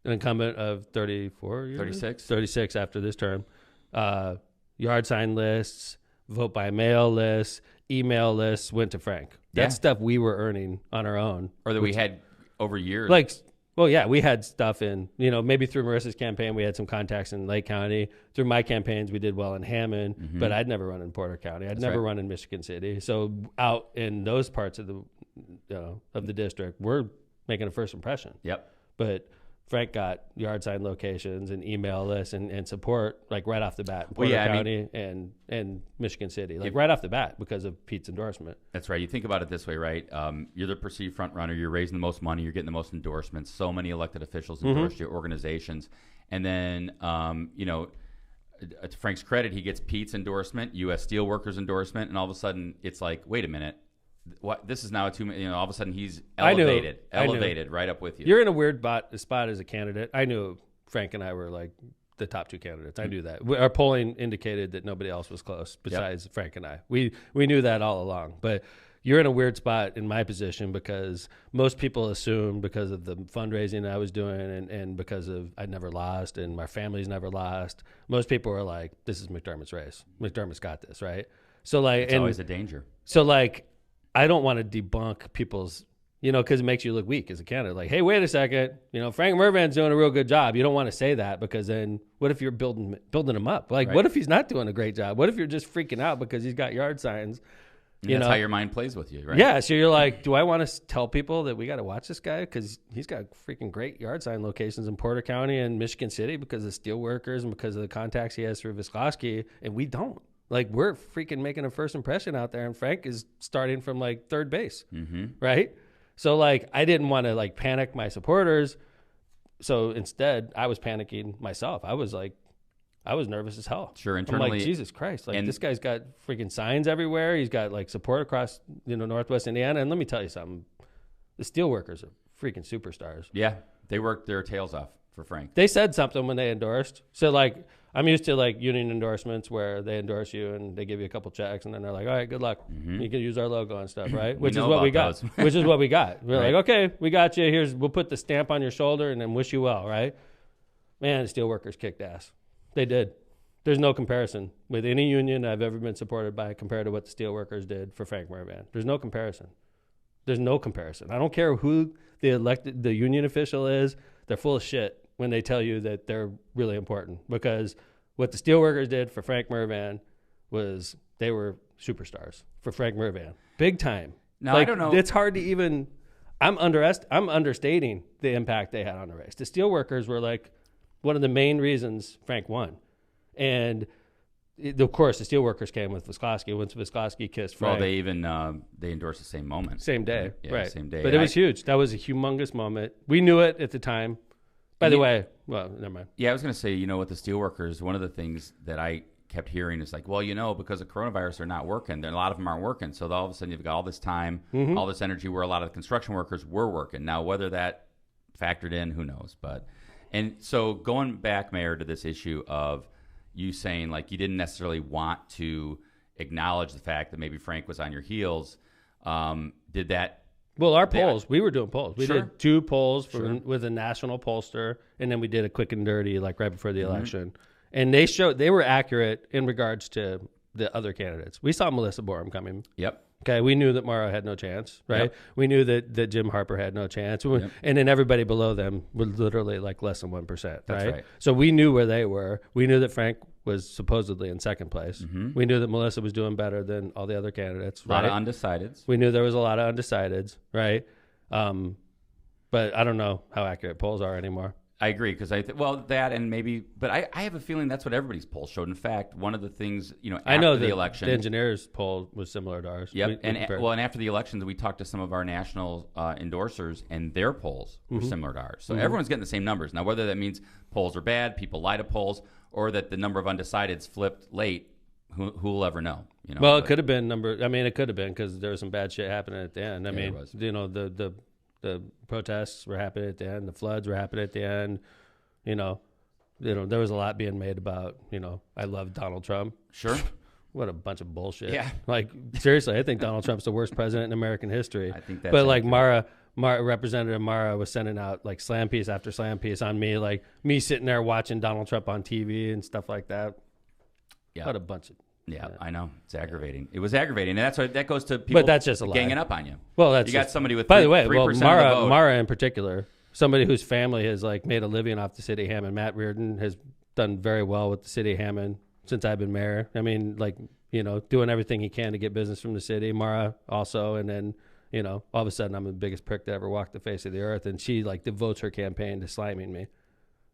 incumbent of 34 years? 36. 36 after this term. Yard sign lists, vote by mail lists, email lists went to Frank. That's stuff we were earning on our own. Or that we had over years. Well, yeah, we had stuff in, maybe through Marissa's campaign, we had some contacts in Lake County. Through my campaigns, we did well in Hammond, but I'd never run in Porter County. I'd never run in Michigan City. So out in those parts of the district, we're making a first impression. Yep. But Frank got yard sign locations and email lists and support right off the bat in Porter County and Michigan City, right off the bat because of Pete's endorsement. That's right. You think about it this way, right? You're the perceived front runner. You're raising the most money. You're getting the most endorsements. So many elected officials endorse your organizations. And then, to Frank's credit, he gets Pete's endorsement, U.S. Steelworkers endorsement, and all of a sudden it's like, wait a minute. What this is now all of a sudden he's elevated right up with you. You're in a weird spot as a candidate. I knew Frank and I were the top 2 candidates. I knew that. Our polling indicated that nobody else was close besides Frank and I. We knew that all along. But you're in a weird spot in my position because most people assume because of the fundraising I was doing and because of I never lost and my family's never lost. Most people are like, this is McDermott's race. McDermott's got this, right? So it's always a danger. So I don't want to debunk people's, because it makes you look weak as a candidate. Hey, wait a second. Frank Mervan's doing a real good job. You don't want to say that because then what if you're building him up? What if he's not doing a great job? What if you're just freaking out because he's got yard signs? That's how your mind plays with you, right? Yeah. So you're like, do I want to tell people that we got to watch this guy because he's got freaking great yard sign locations in Porter County and Michigan City because of steel workers and because of the contacts he has through Wiskoski, and we don't. We're freaking making a first impression out there, and Frank is starting from third base, right? So I didn't want to panic my supporters. So instead, I was panicking myself. I was nervous as hell. Sure, internally. I'm Jesus Christ! This guy's got freaking signs everywhere. He's got support across Northwest Indiana. And let me tell you something: the steelworkers are freaking superstars. Yeah, they worked their tails off for Frank. They said something when they endorsed. So I'm used to union endorsements where they endorse you and they give you a couple checks and then they're like, all right, good luck. You can use our logo and stuff, right? Which is what we got. Which is what we got. We're right. Okay, we got you. We'll put the stamp on your shoulder and then wish you well, right? Man, the steelworkers kicked ass. They did. There's no comparison with any union I've ever been supported by compared to what the steelworkers did for Frank Mervan. There's no comparison. There's no comparison. I don't care who the union official is. They're full of shit when they tell you that they're really important, because what the steelworkers did for Frank Mervan was they were superstars for Frank Mervan, big time. Now, I don't know. It's hard to even. I'm understating the impact they had on the race. The steelworkers were one of the main reasons Frank won, and of course the steelworkers came with Wiskoski. Once Wiskoski kissed Frank, well, they endorsed the same moment, same day, right? Same day. But it was huge. That was a humongous moment. We knew it at the time. By the way, well, never mind. Yeah, I was going to say, with the steelworkers, one of the things that I kept hearing is because of coronavirus, they're not working. A lot of them aren't working. So all of a sudden, you've got all this time, all this energy where a lot of the construction workers were working. Now, whether that factored in, who knows? And so going back, Mayor, to this issue of you saying you didn't necessarily want to acknowledge the fact that maybe Frank was on your heels, did that? Well, our polls, we were doing polls. We Sure. did 2 polls with a national pollster, and then we did a quick and dirty right before the election. And they were accurate in regards to the other candidates. We saw Melissa Borum coming. Yep. Okay, we knew that Morrow had no chance, right? Yep. We knew that Jim Harper had no chance. Yep. And then everybody below them was literally less than 1%, That's right. So we knew where they were. We knew that Frank was supposedly in second place. We knew that Melissa was doing better than all the other candidates. A lot of undecideds. We knew there was a lot of undecideds, right? But I don't know how accurate polls are anymore. I agree because that and maybe, but I have a feeling that's what everybody's polls showed. In fact, one of the things after I know the election, the engineers poll was similar to ours. Yep, and after the elections, we talked to some of our national endorsers, and their polls were similar to ours. So everyone's getting the same numbers now. Whether that means polls are bad, people lie to polls, or that the number of undecideds flipped late, who will ever know? Well, it could have been it could have been because there was some bad shit happening at the end. The protests were happening at the end. The floods were happening at the end. There was a lot being made about, I love Donald Trump. Sure. What a bunch of bullshit. Yeah. Like, seriously, I think Donald Trump's the worst president in American history. I think that's But, like, Representative Mara was sending out, like, slam piece after slam piece on me, like, me sitting there watching Donald Trump on TV and stuff like that. Yeah. What a bunch of... Yeah, I know. It's aggravating. It was aggravating. And that goes to people but that's just a lie. ganging up on you. Well, that's you got somebody with 3%. By the way, Mara in particular, somebody whose family has like made a living off the city of Hammond. Matt Reardon has done very well with the city of Hammond since I've been mayor. I mean, like, doing everything he can to get business from the city. Mara also, and then, all of a sudden I'm the biggest prick that ever walked the face of the earth, and she like devotes her campaign to sliming me.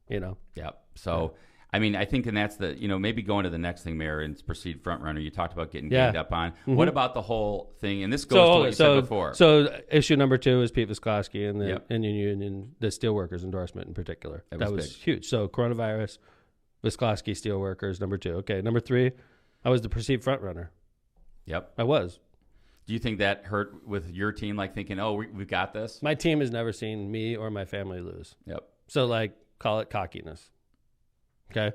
Yeah. So. I mean, I think, and that's the, maybe going to the next thing, Mayor, and proceed front runner. You taled about getting ganged up on. Mm-hmm. What about the whole thing? And this goes to what you said before. So issue number 2 is Pete Visclosky and the Indian Union, the steelworkers endorsement in particular. That was huge. So coronavirus, Visclosky, steelworkers, number 2. Okay, number 3, I was the perceived front runner. Yep. I was. Do you think that hurt with your team, like thinking, oh, we've got this? My team has never seen me or my family lose. Yep. So, like, call it cockiness. Okay,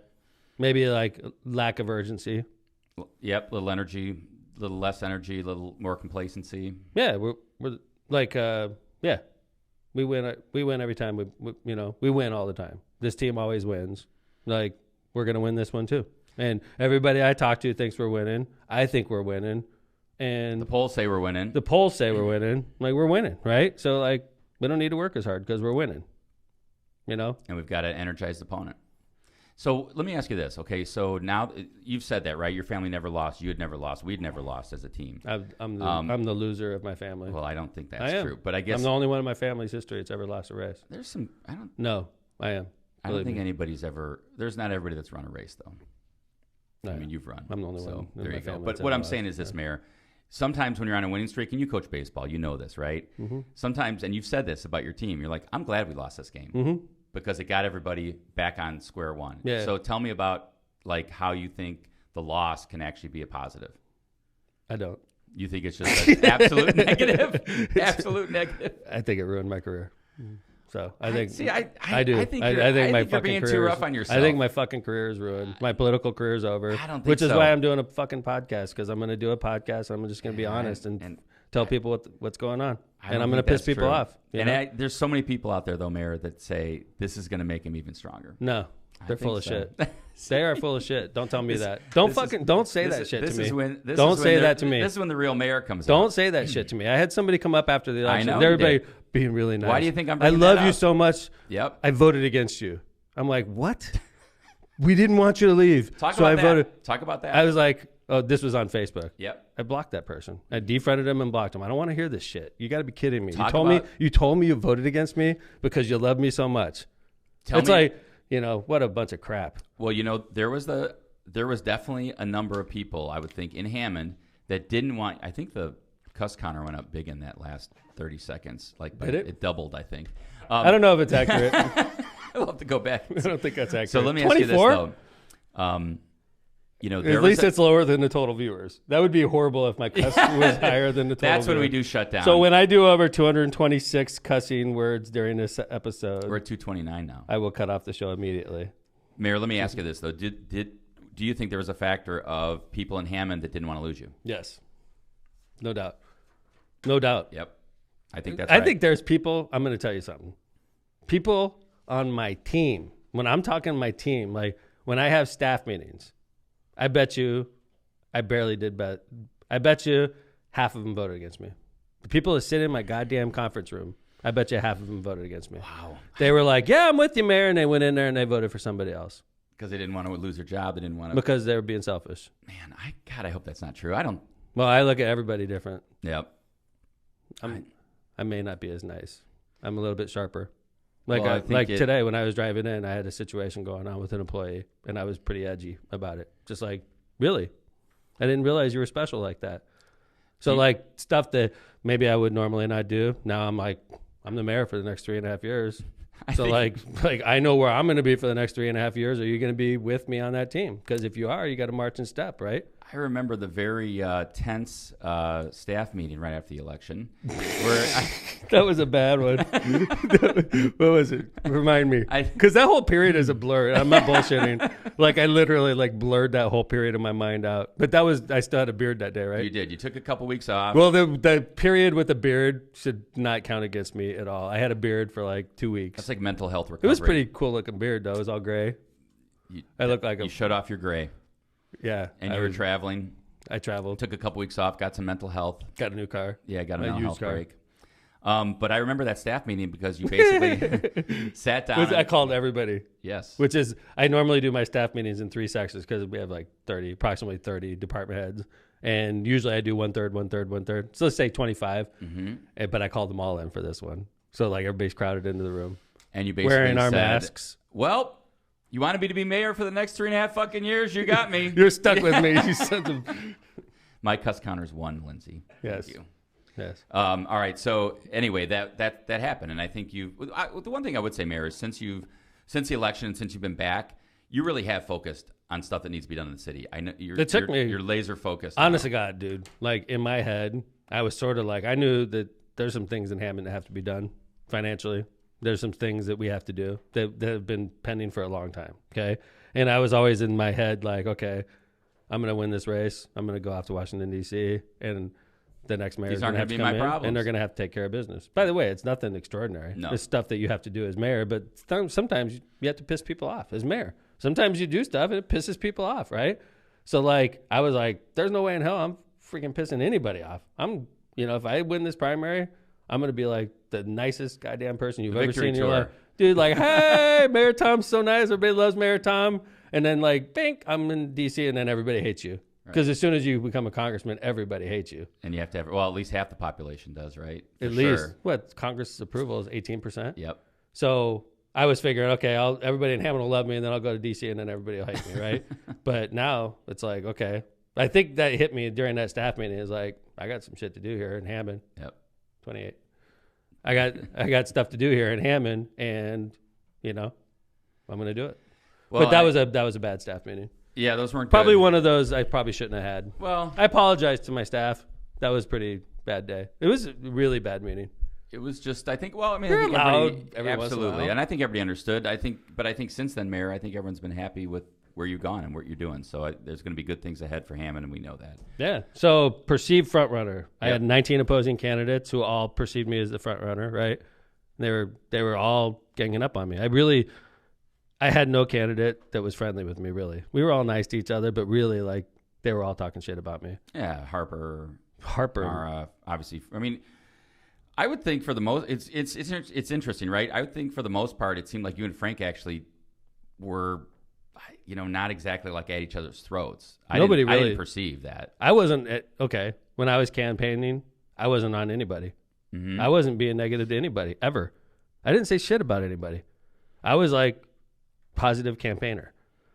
maybe like lack of urgency. Yep, little energy, little less energy, a little more complacency. Yeah, we're like we win every time. We win all the time. This team always wins. Like, we're gonna win this one too. And everybody I talk to thinks we're winning. I think we're winning. And the polls say we're winning. The polls say we're winning. Like, we're winning, right? So like, we don't need to work as hard because we're winning. And we've got an energized opponent. So let me ask you this. Okay, so now you've said that, right? Your family never lost. You had never lost. We'd never lost as a team. I'm the loser of my family. Well, I don't think that's true. But I guess I'm the only one in my family's history that's ever lost a race. There's some. No, I am. I don't think anybody's ever. There's not everybody that's run a race though. No, I mean, you've run. I'm the only one. There you go. But what I'm saying is this, Mayor. Sometimes when you're on a winning streak, and you coach baseball, you know this, right? Mm-hmm. Sometimes, and you've said this about your team. You're like, I'm glad we lost this game. Mm-hmm. Because it got everybody back on square one. Yeah. So tell me about like how you think the loss can actually be a positive. I don't. You think it's just an absolute negative? Absolute negative. I think it ruined my career. So I think I do. I think my fucking being too rough on yourself. I think my fucking career is ruined. My political career is over. I don't think which is why I'm doing a fucking podcast, because I'm going to do a podcast. I'm just going to be honest and tell people what's going on. And I'm going to piss people off. There's so many people out there, though, Mayor, that say this is going to make him even stronger. No, they're full of shit. They are full of shit. Don't tell me that. Don't say that shit to me. Don't say that to me. This is when the real mayor comes out. Don't say that shit to me. I had somebody come up after the election. I know. Everybody being really nice. Why do you think I'm I bringing love that you up? so much. Yep. I voted against you. I'm like, what? We didn't want you to leave. Talk about that. I was like, oh, this was on Facebook. Yep. I blocked that person. I defriended him and blocked him. I don't want to hear this shit. You got to be kidding me. You told me you voted against me because you love me so much. Like, what a bunch of crap. Well, there was definitely a number of people, I would think, in Hammond that didn't want. I think the cuss counter went up big in that last 30 seconds. Like, did it? It doubled, I think. I don't know if it's accurate. I'll have to go back. I don't think that's accurate. So let me ask you this, though. At least it's lower than the total viewers. That would be horrible if my cuss was higher than the total That's viewers. when we do shut down. So when I do over 226 cussing words during this episode, we're at 229 now. I will cut off the show immediately. Mayor, let me ask you this, though. Do you think there was a factor of people in Hammond that didn't want to lose you? Yes. No doubt. No doubt. Yep. I think that's right. I think there's people, I'm going to tell you something. People on my team, when I'm talking my team, like when I have staff meetings, I bet you half of them voted against me. The people that sit in my goddamn conference room, I bet you half of them voted against me. Wow. They were like, yeah, I'm with you, Mayor. And they went in there and they voted for somebody else. Because they didn't want to lose their job. They didn't want to. Because they were being selfish. Man, I hope that's not true. I don't. Well, I look at everybody different. Yep. I may not be as nice. I'm a little bit sharper. Well, Today when I was driving in, I had a situation going on with an employee, and I was pretty edgy about it. Just like, really? I didn't realize you were special like that. So like stuff that maybe I would normally not do. Now I'm like, I'm the mayor for the next 3.5 years. So like I know where I'm going to be for the next 3.5 years. Are you going to be with me on that team? Because if you are, you got to march in step, right? I remember the very tense staff meeting right after the election. Where that was a bad one. What was it? Remind me. Because that whole period is a blur. I'm not bullshitting. Like I literally like blurred that whole period of my mind out. But I still had a beard that day, right? You did. You took a couple weeks off. Well, the period with the beard should not count against me at all. I had a beard for like 2 weeks. That's like mental health recovery. It was pretty cool looking beard though. It was all gray. I looked like you shut off your gray. Yeah. And you were traveling. I traveled. Took a couple weeks off, got some mental health. Got a new car. Yeah, got a mental health break. But I remember that staff meeting because you basically sat down. I called everybody. Yes. Which is, I normally do my staff meetings in 3 sections because we have like approximately 30 department heads. And usually I do 1/3, 1/3, 1/3. So let's say 25. Mm-hmm. But I called them all in for this one. So like everybody's crowded into the room. And you basically wearing our masks. Well, you wanted me to be mayor for the next 3.5 fucking years? You got me. You're stuck with me. You sons of... My cuss counter's 1, Lindsay. Yes. Thank you. Yes. All right. So anyway, that happened, and I think the one thing I would say, Mayor, is since the election and since you've been back, you really have focused on stuff that needs to be done in the city. I know you're laser focused. Honest to God, dude. Like in my head, I was sort of like I knew that there's some things in Hammond that have to be done financially. There's some things that we have to do that have been pending for a long time. Okay. And I was always in my head like, okay, I'm going to win this race. I'm going to go off to Washington, D.C. And the next mayor is going to have to come in and they're going to have to take care of business. By the way, it's nothing extraordinary. No. It's stuff that you have to do as mayor, but sometimes you have to piss people off as mayor. Sometimes you do stuff and it pisses people off, right? So like, I was like, there's no way in hell I'm freaking pissing anybody off. If I win this primary, I'm going to be like the nicest goddamn person you've ever seen in your life. Dude, like, hey, Mayor Tom's so nice. Everybody loves Mayor Tom. And then like, bink, I'm in D.C. and then everybody hates you. Because as soon as you become a congressman, everybody hates you. And you have to have, at least half the population does, right? At least. What, Congress's approval is 18%? Yep. So I was figuring, okay, everybody in Hammond will love me and then I'll go to D.C. and then everybody will hate me, right? But now it's like, okay. I think that hit me during that staff meeting. Is like, I got some shit to do here in Hammond. Yep. 28. I got stuff to do here in Hammond, and I'm going to do it. Well, but that was a bad staff meeting. Yeah, those weren't probably good. One of those I probably shouldn't have had. Well, I apologize to my staff. That was a pretty bad day. It was a really bad meeting. It was just, I think, I think loud absolutely, and I think everybody understood. I think since then, Mayor, I think everyone's been happy with where you've gone and what you're doing. So there's going to be good things ahead for Hammond, and we know that. Yeah. So perceived front runner. Yep. I had 19 opposing candidates who all perceived me as the front runner. Right. They were all ganging up on me. I had no candidate that was friendly with me. Really, we were all nice to each other, but really, like they were all talking shit about me. Yeah, Harper, Mara, obviously. I mean, I would think for the most, it's interesting, right? I would think for the most part, it seemed like you and Frank actually were, not exactly like at each other's throats. I didn't perceive that. I wasn't okay when I was campaigning. I wasn't on anybody. Mm-hmm. I wasn't being negative to anybody ever. I didn't say shit about anybody. I was like positive campaigner.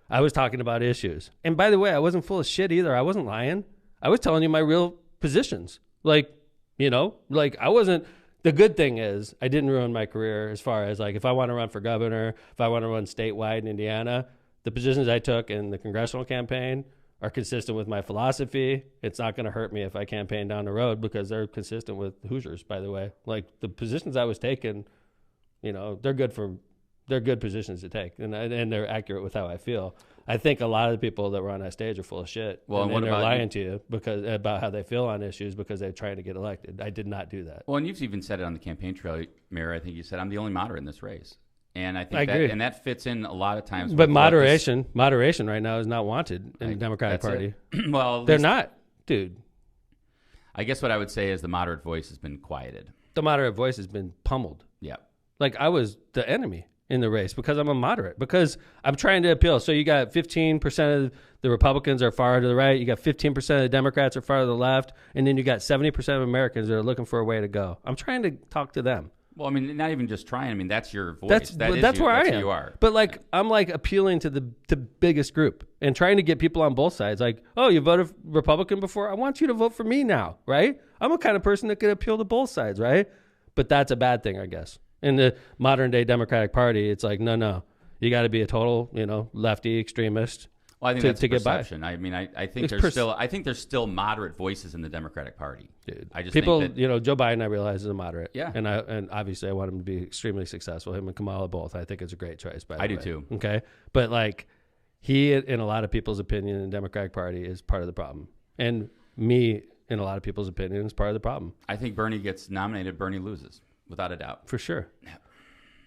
I was talking about issues. And by the way, I wasn't full of shit either. I wasn't lying. I was telling you my real positions. Like I wasn't, the good thing is I didn't ruin my career as far as like, if I want to run for governor, if I want to run statewide in Indiana, the positions I took in the congressional campaign are consistent with my philosophy. It's not going to hurt me if I campaign down the road because they're consistent with Hoosiers, by the way. Like the positions I was taking, they're good positions to take, and they're accurate with how I feel. I think a lot of the people that were on that stage are full of shit. Well, and they're lying to you about how they feel on issues because they're trying to get elected. I did not do that. Well, and you've even said it on the campaign trail, Mayor. I think you said I'm the only moderate in this race, and I think I agree. And that fits in a lot of times. But moderation right now is not wanted in the Democratic Party. Well, they're not, dude. I guess what I would say is the moderate voice has been quieted. The moderate voice has been pummeled. Yeah, like I was the enemy in the race because I'm a moderate, because I'm trying to appeal. So you got 15% of the Republicans are far to the right. You got 15% of the Democrats are far to the left. And then you got 70% of Americans that are looking for a way to go. I'm trying to talk to them. Well, I mean, not even just trying. I mean, that's your voice. That's where I am. Who you are. But like, I'm like appealing to the biggest group and trying to get people on both sides. Like, oh, you voted Republican before? I want you to vote for me now, right? I'm a kind of person that can appeal to both sides, right? But that's a bad thing, I guess. In the modern day Democratic Party, it's like, no, you got to be a total, lefty extremist. Well, I think that's to get perception. by. I mean, I think It's there's still moderate voices in the Democratic Party. Dude, I just people, think that, Joe Biden, I realize is a moderate. Yeah. And obviously, I want him to be extremely successful. Him and Kamala both. I think it's a great choice. By the way. I do too. Okay, but like, he, in a lot of people's opinion, in the Democratic Party, is part of the problem, and me, in a lot of people's opinion, is part of the problem. I think Bernie gets nominated. Bernie loses, without a doubt. For sure. Yeah.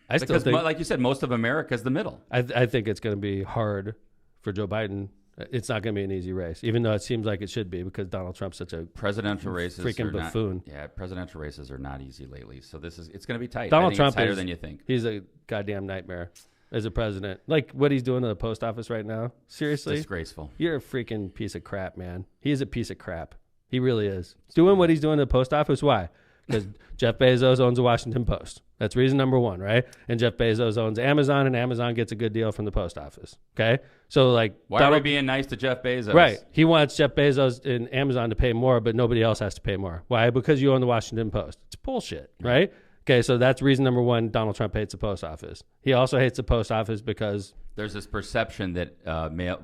I still think, like you said, most of America is the middle. I think it's going to be hard for Joe Biden. It's not going to be an easy race, even though it seems like it should be because Donald Trump's such a presidential races freaking buffoon. Presidential races are not easy lately. So it's going to be tight. Donald Trump it's tighter than you think. He's a goddamn nightmare as a president. Like what he's doing to the post office right now. Seriously, it's disgraceful. You're a freaking piece of crap, man. He is a piece of crap. He really is. Doing what he's doing to the post office. Why? Because Jeff Bezos owns the Washington Post. That's reason number one, right? And Jeff Bezos owns Amazon, and Amazon gets a good deal from the post office. Okay? So, like... Why are we being nice to Jeff Bezos? Right. He wants Jeff Bezos and Amazon to pay more, but nobody else has to pay more. Why? Because you own the Washington Post. It's bullshit, right? Okay, so that's reason number one, Donald Trump hates the post office. He also hates the post office because... There's this perception that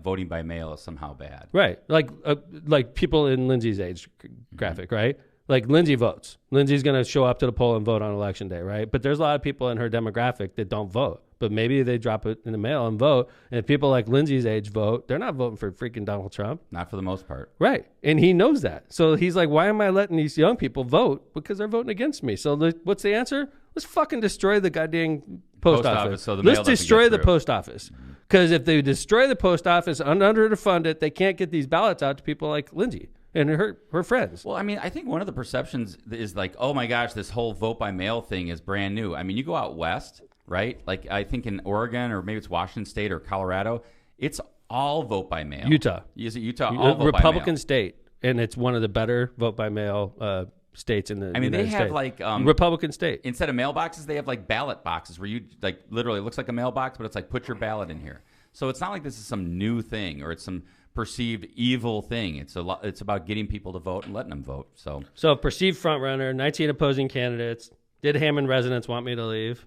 voting by mail is somehow bad. Right. Like people in Lindsay's age graphic, right? Like Lindsay votes. Lindsay's going to show up to the poll and vote on election day, right? But there's a lot of people in her demographic that don't vote. But maybe they drop it in the mail and vote. And if people like Lindsay's age vote, they're not voting for freaking Donald Trump. Not for the most part. Right. And he knows that. So he's like, why am I letting these young people vote? Because they're voting against me. So what's the answer? Let's fucking destroy the goddamn post office. So the mail Let's destroy the post office. Because if they destroy the post office and underfund it, they can't get these ballots out to people like Lindsay and her friends. Well, I mean, I think one of the perceptions is like, oh my gosh, this whole vote by mail thing is brand new. I mean, you go out west, right? Like I think in Oregon or maybe it's Washington State or Colorado, it's all vote by mail. Utah. Is it Utah? All vote Republican by mail. state, and it's one of the better vote by mail states in the United they have States. like Republican state. Instead of mailboxes, they have like ballot boxes where you like literally it looks like a mailbox, but it's like put your ballot in here. So it's not like this is some new thing or it's some perceived evil thing. It's about getting people to vote and letting them vote. So perceived front runner, 19 opposing candidates. Did Hammond residents want me to leave?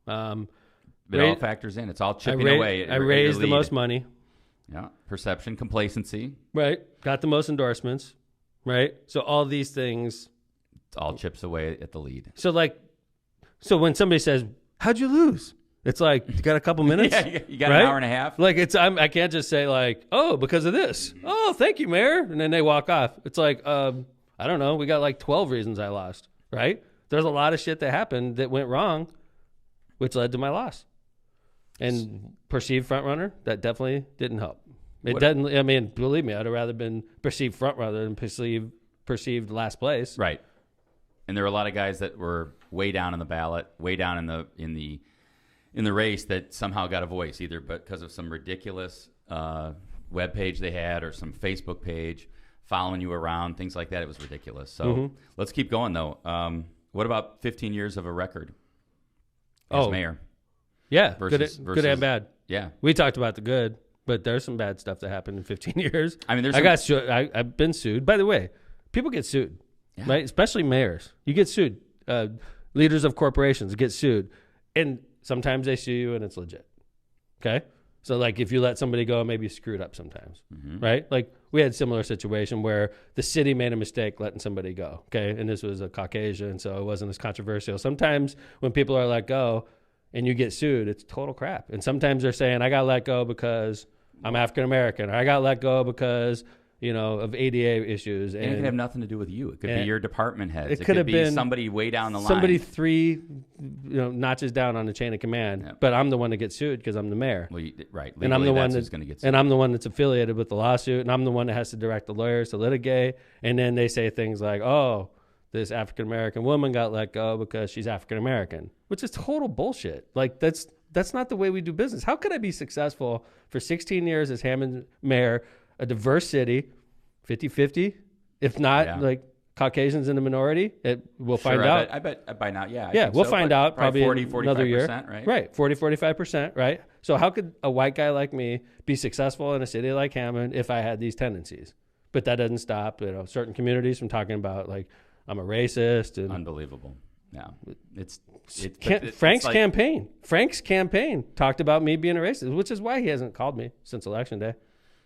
It all factors in. It's all chipping away. I raised the most money. Yeah. Perception, complacency. Right. Got the most endorsements. Right. So all these things. It all chips away at the lead. So when somebody says, how'd you lose? It's like, you got a couple minutes? Yeah, you got right? an hour and a half. Like I can't just say like, oh, because of this. Oh, thank you, Mayor. And then they walk off. It's like, I don't know. We got like 12 reasons I lost, right? There's a lot of shit that happened that went wrong, which led to my loss. And perceived front runner, that definitely didn't help. It doesn't, I mean, believe me, I'd have rather been perceived front runner than perceived last place. Right. And there were a lot of guys that were way down in the ballot, way down in the race that somehow got a voice, either because of some ridiculous web page they had or some Facebook page following you around, things like that. It was ridiculous. So let's keep going, though. What about 15 years of a record as mayor? Yeah, versus, good and bad. Yeah. We talked about the good, but there's some bad stuff that happened in 15 years. I mean, I've been sued. By the way, people get sued, right? Especially mayors. You get sued. Leaders of corporations get sued. And sometimes they sue you and it's legit. Okay? So like if you let somebody go, maybe you screwed up sometimes, right? Like we had a similar situation where the city made a mistake letting somebody go, okay? And this was a Caucasian, so it wasn't as controversial. Sometimes when people are let go and you get sued, it's total crap. And sometimes they're saying, I got let go because I'm African-American, or I got let go because, of ADA issues. And it could have nothing to do with you. It could be your department heads. It could have been somebody way down the line. Somebody 3 notches down on the chain of command. But I'm the one that gets sued because I'm the mayor. Well, right. Legally, and I'm the one that's going to get sued. And I'm the one that's affiliated with the lawsuit. And I'm the one that has to direct the lawyers to litigate. And then they say things like, oh, this African-American woman got let go because she's African-American, which is total bullshit. Like that's not the way we do business. How could I be successful for 16 years as Hammond mayor, a diverse city, 50-50, if not Caucasians in the minority? We'll find Sure, out. I bet by now, yeah. I Yeah, think we'll so, find but out probably 40, in 45%, another year. right? Right, 40, 45%, right? So how could a white guy like me be successful in a city like Hammond if I had these tendencies? But that doesn't stop, certain communities from talking about, like, I'm a racist. And Unbelievable. Yeah. Frank's campaign talked about me being a racist, which is why he hasn't called me since Election Day.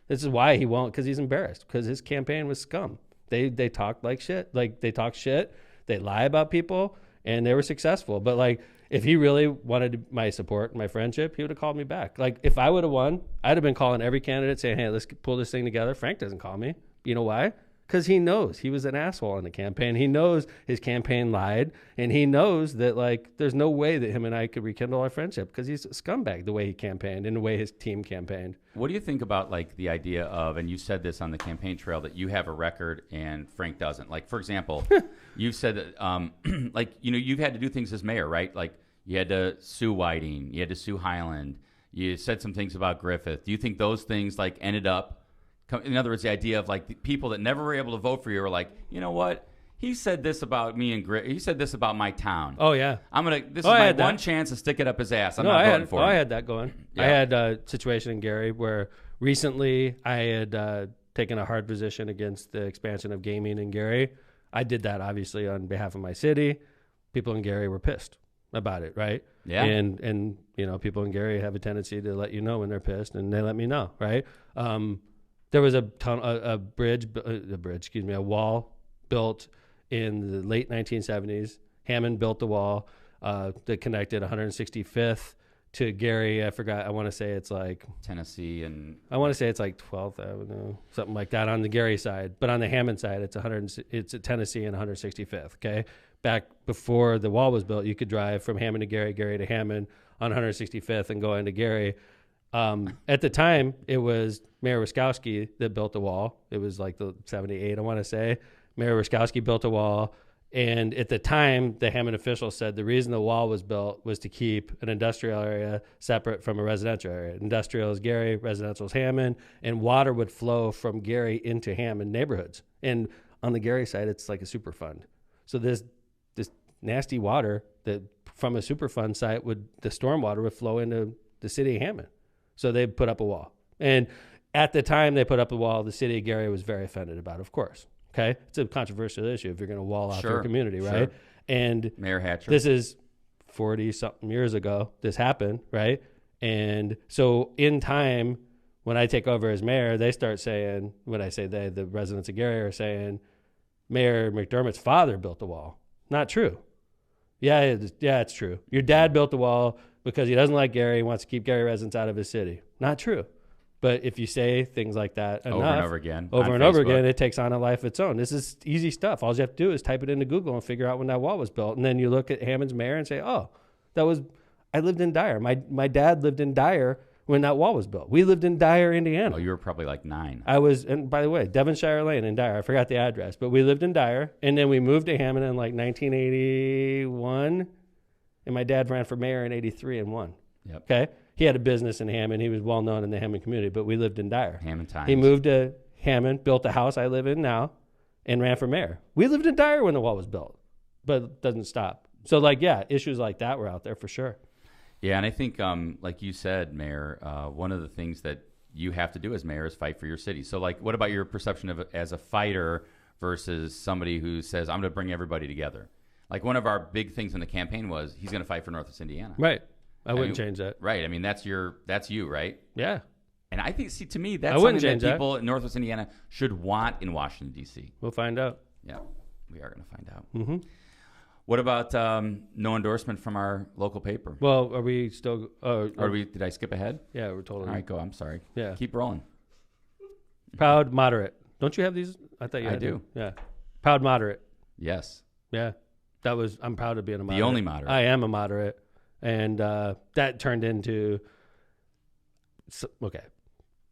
This is why he won't, because he's embarrassed, because his campaign was scum. They talked like shit. Like, they talk shit. They lie about people, and they were successful. But, like, if he really wanted my support and my friendship, he would have called me back. Like, if I would have won, I'd have been calling every candidate saying, hey, let's pull this thing together. Frank doesn't call me. You know why? Because he knows he was an asshole in the campaign. He knows his campaign lied, and he knows that, like, there's no way that him and I could rekindle our friendship because he's a scumbag the way he campaigned and the way his team campaigned. What do you think about, like, the idea of, and you said this on the campaign trail, that you have a record and Frank doesn't? Like, for example, you've said that, like, you've had to do things as mayor, right? Like, you had to sue Whiting, you had to sue Highland, you said some things about Griffith. Do you think those things, like, ended up, in other words, the idea of, like, the people that never were able to vote for you were like, you know what? He said this about me and he said this about my town. Oh, yeah. This is my one chance to stick it up his ass. I'm not voting for him. I had that going. Yeah. I had a situation in Gary where recently I had taken a hard position against the expansion of gaming in Gary. I did that, obviously, on behalf of my city. People in Gary were pissed about it, right? Yeah. And people in Gary have a tendency to let you know when they're pissed, and they let me know, right? There was a wall built in the late 1970s. Hammond built the wall that connected 165th to Gary. I forgot. I want to say it's like Tennessee, and I want to say it's like 12th Avenue, something like that on the Gary side. But on the Hammond side, it's at Tennessee and 165th. Okay, back before the wall was built, you could drive from Hammond to Gary, Gary to Hammond on 165th, and go into Gary. At the time, it was Mayor Wiskowski that built the wall. It was like the 78, I want to say. Mayor Wiskowski built a wall. And at the time, the Hammond officials said the reason the wall was built was to keep an industrial area separate from a residential area. Industrial is Gary, residential is Hammond, and water would flow from Gary into Hammond neighborhoods. And on the Gary side, it's like a super fund. So this nasty water that from a super fund site the stormwater would flow into the city of Hammond. So they put up a wall. And at the time they put up a wall, the city of Gary was very offended about it, of course. Okay? It's a controversial issue if you're going to wall off your community, right? Sure. And Mayor Hatcher. This is 40-something years ago. This happened, right? And so in time, when I take over as mayor, they start saying, when I say they, the residents of Gary are saying, Mayor McDermott's father built the wall. Not true. Yeah, it's true. Your dad built the wall because he doesn't like Gary. He wants to keep Gary residents out of his city. Not true. But if you say things like that enough, over and over again, it takes on a life of its own. This is easy stuff. All you have to do is type it into Google and figure out when that wall was built. And then you look at Hammond's mayor and say, oh, I lived in Dyer. My dad lived in Dyer when that wall was built. We lived in Dyer, Indiana. Oh, you were probably like 9. I was, and by the way, Devonshire Lane in Dyer. I forgot the address, but we lived in Dyer. And then we moved to Hammond in like 1981. And my dad ran for mayor in 83 and won. Yep. Okay. He had a business in Hammond. He was well known in the Hammond community, but we lived in Dyer. Hammond times. He moved to Hammond, built the house I live in now, and ran for mayor. We lived in Dyer when the wall was built, but it doesn't stop. So, like, yeah, issues like that were out there for sure. Yeah, and I think, like you said, Mayor, one of the things that you have to do as mayor is fight for your city. So, like, what about your perception of it as a fighter versus somebody who says, I'm going to bring everybody together? Like, one of our big things in the campaign was he's going to fight for Northwest Indiana. Right. I wouldn't change that. Right. I mean, that's you, right? Yeah. And I think, to me, that's something that people in Northwest Indiana should want in Washington, D.C. We'll find out. Yeah, we are going to find out. Mm-hmm. What about no endorsement from our local paper? Well, are we still... Did I skip ahead? Yeah, we're totally... All right, go. I'm sorry. Yeah. Keep rolling. Proud moderate. Don't you have these? I thought you had I do. Yeah. Proud moderate. Yes. Yeah. I'm proud of being a moderate. The only moderate. I am a moderate. And that turned into,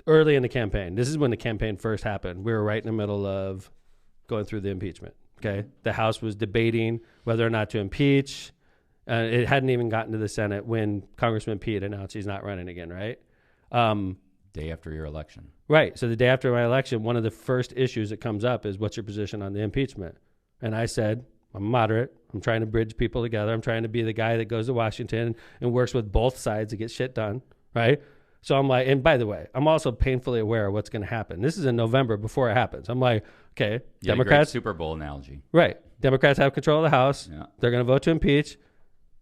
early in the campaign. This is when the campaign first happened. We were right in the middle of going through the impeachment. Okay. The House was debating whether or not to impeach. It hadn't even gotten to the Senate when Congressman Pete announced he's not running again, right? Day after your election. Right. So the day after my election, one of the first issues that comes up is, what's your position on the impeachment? And I said, I'm moderate. I'm trying to bridge people together. I'm trying to be the guy that goes to Washington and works with both sides to get shit done, right? So I'm like, and by the way, I'm also painfully aware of what's going to happen. This is in November before it happens. I'm like, okay, Yeah, Democrats. great Super Bowl analogy. Right. Democrats have control of the House. Yeah. They're going to vote to impeach.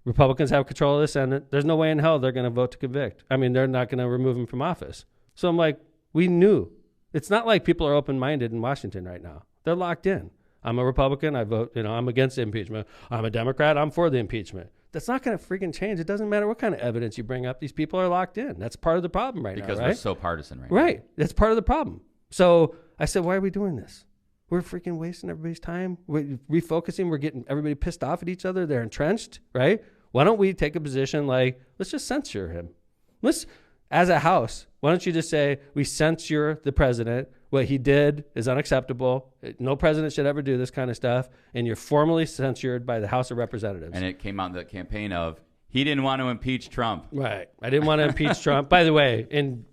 Republicans have control of the Senate. There's no way in hell they're going to vote to convict. I mean, they're not going to remove him from office. So I'm like, we knew. It's not like people are open-minded in Washington right now. They're locked in. I'm a Republican. I vote, I'm against impeachment. I'm a Democrat. I'm for the impeachment. That's not going to freaking change. It doesn't matter what kind of evidence you bring up. These people are locked in. That's part of the problem right Because now, right? we're so partisan right now. Right. That's part of the problem. So I said, why are we doing this? We're freaking wasting everybody's time. We're refocusing. We're getting everybody pissed off at each other. They're entrenched, right? Why don't we take a position like, let's just censure him. As a House, why don't you just say, we censure the president. What he did is unacceptable. No president should ever do this kind of stuff. And you're formally censured by the House of Representatives. And it came out in the campaign of, he didn't want to impeach Trump. Right. I didn't want to impeach Trump. By the way,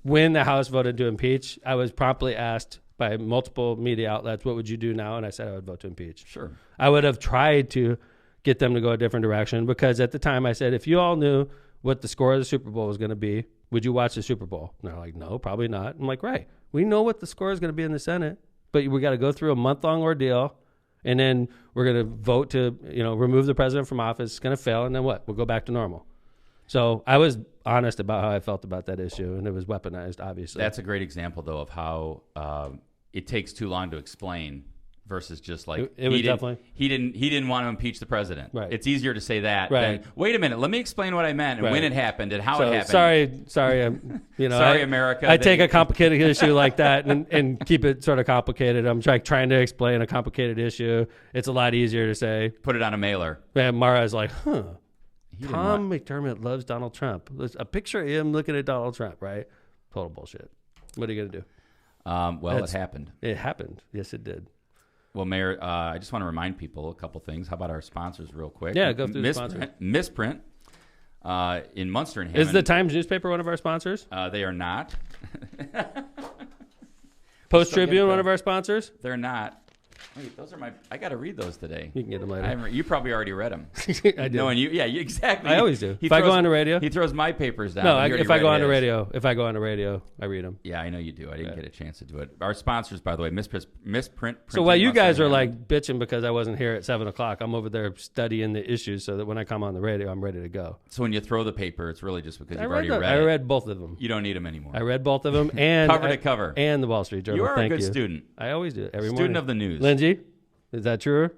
when the House voted to impeach, I was promptly asked by multiple media outlets, what would you do now? And I said I would vote to impeach. Sure. I would have tried to get them to go a different direction because at the time I said, if you all knew what the score of the Super Bowl was going to be, would you watch the Super Bowl? And they're like, no, probably not. I'm like, right. We know what the score is going to be in the Senate, but we got to go through a month-long ordeal, and then we're going to vote to, remove the president from office. It's going to fail, and then what? We'll go back to normal. So I was honest about how I felt about that issue, and it was weaponized, obviously. That's a great example, though, of how it takes too long to explain versus just like it was definitely he didn't want to impeach the president. Right. It's easier to say that right. than wait a minute, let me explain what I meant and right. when it happened and how so, it happened. Sorry, sorry, America. I take a complicated issue like that and keep it sort of complicated. I'm trying to explain a complicated issue. It's a lot easier to say. Put it on a mailer. And Mara's like, Tom McDermott loves Donald Trump. A picture of him looking at Donald Trump, right? Total bullshit. What are you going to do? It happened. It happened. Yes, it did. Well, Mayor, I just want to remind people a couple things. How about our sponsors real quick? Yeah, go through the sponsors. Misprint in Munster and Hammond. Is the Times newspaper one of our sponsors? They are not. Post-Tribune one of our sponsors? They're not. Wait, those are I got to read those today. You can get them later. You probably already read them. I do. Knowing you, yeah, exactly. I always do. If I go on the radio, he throws my papers down. No, if I go on the radio, I read them. Yeah, I know you do. I didn't get a chance to do it. Our sponsors, by the way, Misprint. So while you guys are like bitching because I wasn't here at 7:00, I'm over there studying the issues so that when I come on the radio, I'm ready to go. So when you throw the paper, it's really just because you've already read it. I read both of them. You don't need them anymore. I read both of them and cover to cover and the Wall Street Journal. You are Thank a good student. I always do it every morning. Student of the news. Lindsay, is that true? It's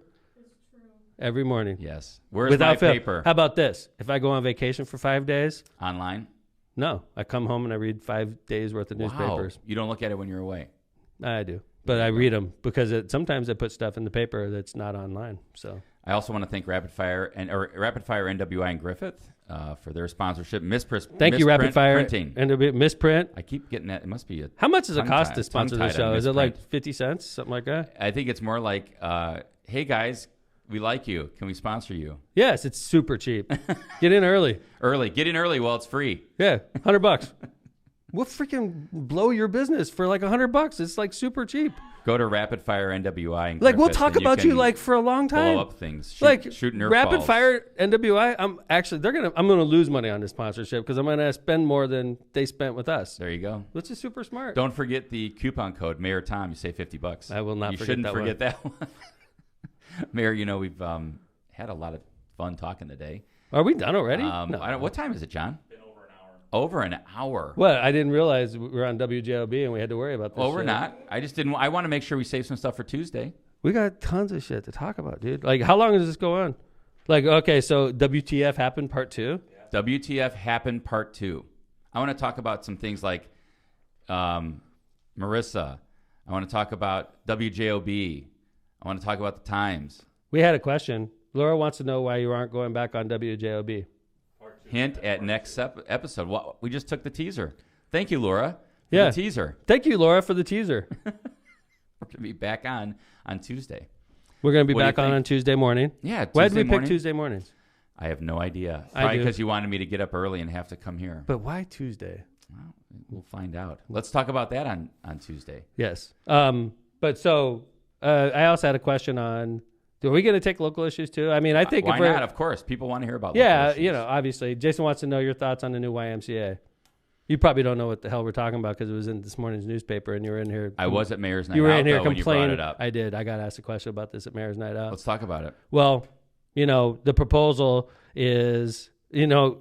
true. Every morning. Yes. Where's my paper? How about this? If I go on vacation for 5 days. Online? No. I come home and I read 5 days worth of newspapers. You don't look at it when you're away? I do. But I read them because sometimes they put stuff in the paper that's not online. So I also want to thank Rapid Fire NWI and Griffith for their sponsorship. Thank you, Rapid Fire Printing. And Misprint. I keep getting that. It must be How much does it cost to sponsor the show? Is it like 50 cents, something like that? I think it's more like, hey guys, we like you. Can we sponsor you? Yes, it's super cheap. Get in early. Get in early while it's free. Yeah, $100. We'll freaking blow your business for like $100. It's like super cheep. Go to Rapid Fire NWI and like we'll talk about you like for a long time. Blow up things. Shoot Nerf Rapid balls. Fire NWI. I'm gonna lose money on this sponsorship because I'm gonna spend more than they spent with us. There you go. Which is super smart. Don't forget the coupon code Mayor Tom. You save $50. I will not. You shouldn't forget that one. Mayor, we've had a lot of fun talking today. Are we done already? No. What time is it, John? Over an hour. Well, I didn't realize we were on WJOB and we had to worry about this. Well, we're not. I just didn't. I want to make sure we save some stuff for Tuesday. We got tons of shit to talk about, dude. Like, how long does this go on? Like, okay, so WTF happened part 2? Yeah. WTF happened part 2. I want to talk about some things like Marissa. I want to talk about WJOB. I want to talk about the Times. We had a question. Laura wants to know why you aren't going back on WJOB. Hint at next episode. Well, we just took the teaser. Thank you, Laura, for the teaser. Thank you, Laura, for the teaser. We're going to be back on Tuesday. We're going to be back on Tuesday morning. Yeah, Tuesday Why did we morning? pick Tuesday mornings? I have no idea. Probably because you wanted me to get up early and have to come here. But why Tuesday? Well, we'll find out. Let's talk about that on Tuesday. Yes. But so I also had a question on Are we going to take local issues too? I mean, I think why if we're not? Of course, people want to hear about. Local issues. Obviously, Jason wants to know your thoughts on the new YMCA. You probably don't know what the hell we're talking about because it was in this morning's newspaper, and you were in here. I was at Mayor's Night You were Out, in here though, when you brought complaining. it up. I did. I got asked a question about this at Mayor's Night Out. Let's talk about it. Well, the proposal is,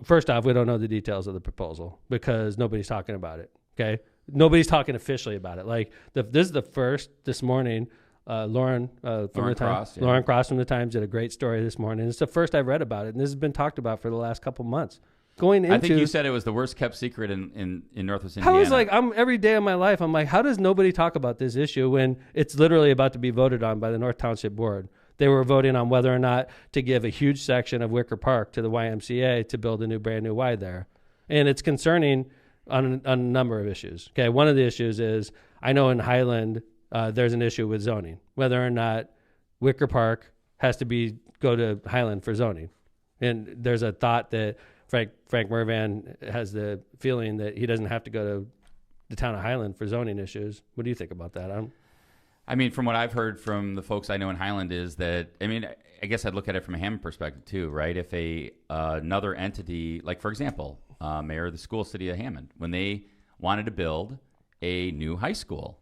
first off, we don't know the details of the proposal because nobody's talking about it. Okay, nobody's talking officially about it. Like this is the first this morning. Lauren from the Times. Lauren Cross from the Times did a great story this morning. It's the first I've read about it, and this has been talked about for the last couple months. I think you said it was the worst kept secret in Northwest Indiana. I was like, every day of my life, I'm like, how does nobody talk about this issue when it's literally about to be voted on by the North Township Board? They were voting on whether or not to give a huge section of Wicker Park to the YMCA to build a brand new Y there. And it's concerning on a number of issues. Okay, one of the issues is, I know in Highland, there's an issue with zoning, whether or not Wicker Park has to go to Highland for zoning. And there's a thought that Frank Mervan has the feeling that he doesn't have to go to the town of Highland for zoning issues. What do you think about that? I mean, from what I've heard from the folks I know in Highland is that, I guess I'd look at it from a Hammond perspective too, right? If another entity, like for example, Mayor of the school city of Hammond, when they wanted to build a new high school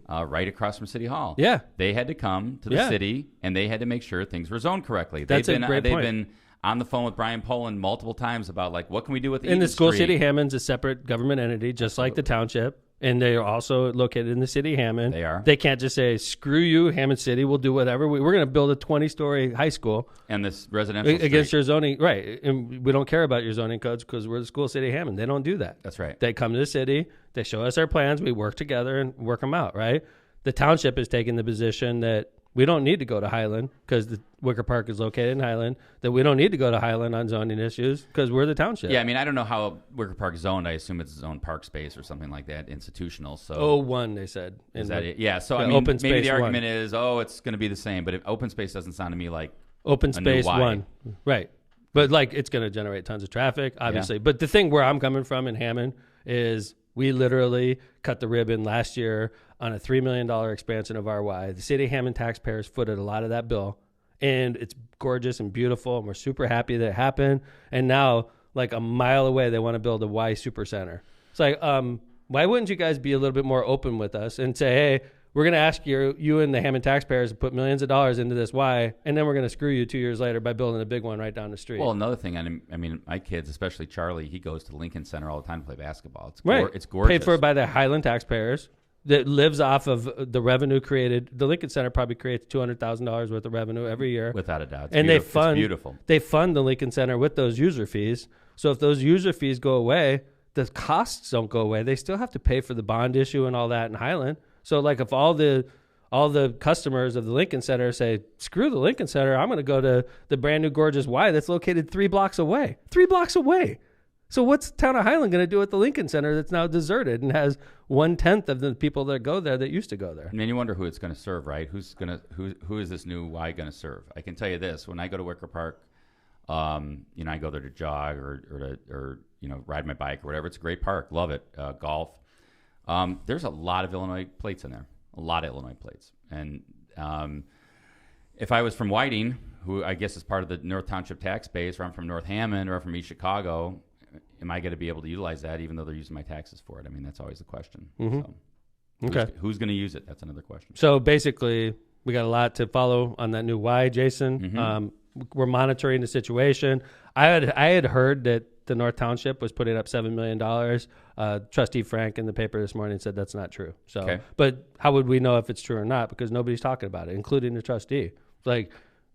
right across from City Hall, they had to come to the city and they had to make sure things were zoned correctly. That's a great point. They've been on the phone with Brian Poland multiple times about what can we do with Eden the school Street? City Hammond's a separate government entity, just like the township. And they are also located in the city of Hammond. They are. They can't just say, screw you, Hammond City, we'll do whatever. We're going to build a 20-story high school. And this residential against street. your zoning. Right. And we don't care about your zoning codes because we're the school city of Hammond. They don't do that. That's right. They come to the city. They show us our plans. We work together and work them out, right? The township is taking the position that we don't need to go to Highland because the Wicker Park is located in Highland, that we don't need to go to Highland on zoning issues because we're the township. Yeah, I don't know how Wicker Park is zoned. I assume it's its own park space or something like that, institutional. So O1, they said. Is that it? Yeah, so open maybe space the argument one. is, it's going to be the same, but open space doesn't sound to me like open space one. Right. But it's going to generate tons of traffic, obviously. Yeah. But the thing where I'm coming from in Hammond is we literally cut the ribbon last year on a $3 million expansion of RY. The city of Hammond taxpayers footed a lot of that bill, and it's gorgeous and beautiful, and we're super happy that it happened. And now, a mile away, they want to build a Y super center. It's like, why wouldn't you guys be a little bit more open with us and say, hey, we're going to ask you and the Hammond taxpayers to put millions of dollars into this Y, and then we're going to screw you 2 years later by building a big one right down the street. Well, another thing, my kids, especially Charlie, he goes to the Lincoln Center all the time to play basketball. It's it's gorgeous. Paid for by the Highland taxpayers. That lives off of the revenue created. The Lincoln Center probably creates $200,000 worth of revenue every year. Without a doubt. It's beautiful. They fund the Lincoln Center with those user fees. So if those user fees go away, the costs don't go away. They still have to pay for the bond issue and all that in Highland. So if all the customers of the Lincoln Center say, screw the Lincoln Center, I'm going to go to the brand new gorgeous Y that's located 3 blocks away. 3 blocks away. So what's town of Highland going to do at the Lincoln Center that's now deserted and has 1/10 of the people that go there that used to go there? You wonder who it's going to serve, right? Who is this new Y going to serve? I can tell you this: when I go to Wicker Park, I go there to jog or ride my bike or whatever. It's a great park, love it. Golf. There's a lot of Illinois plates in there, a lot of Illinois plates. And if I was from Whiting, who I guess is part of the North Township tax base, or I'm from North Hammond, or I'm from East Chicago, am I going to be able to utilize that even though they're using my taxes for it? That's always the question. Mm-hmm. So who's going to use it? That's another question. So basically, we got a lot to follow on that new Y, Jason. Mm-hmm. We're monitoring the situation. I had heard that the North Township was putting up $7 million. Trustee Frank in the paper this morning said that's not true. So, But how would we know if it's true or not? Because nobody's talking about it, including the trustee.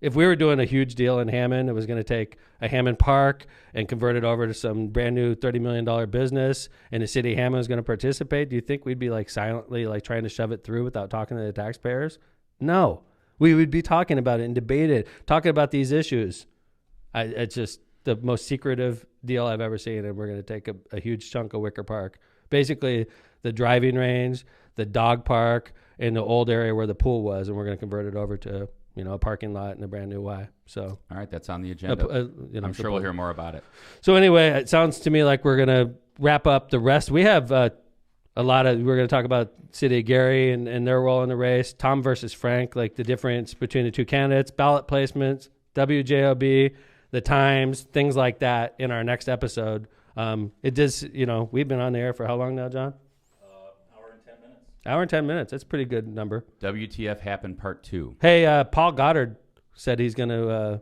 If we were doing a huge deal in Hammond, it was going to take a Hammond Park and convert it over to some brand new $30 million business, and the city of Hammond was going to participate. Do you think we'd be silently trying to shove it through without talking to the taxpayers? No. We would be talking about it and debate it, talking about these issues. It's just the most secretive deal I've ever seen, and we're going to take a huge chunk of Wicker Park. Basically, the driving range, the dog park, and the old area where the pool was, and we're going to convert it over to a parking lot and a brand new Y. So, all right, that's on the agenda. I'm sure we'll hear more about it. So anyway, it sounds to me like we're going to wrap up the rest. We have we're going to talk about City of Gary and their role in the race. Tom versus Frank, like the difference between the two candidates, ballot placements, WJOB, the times, things like that in our next episode. It does, we've been on the air for how long now, John? Hour and 10 minutes. Hour and 10 minutes. That's a pretty good number. WTF happened part 2. Hey, Paul Goddard said he's going to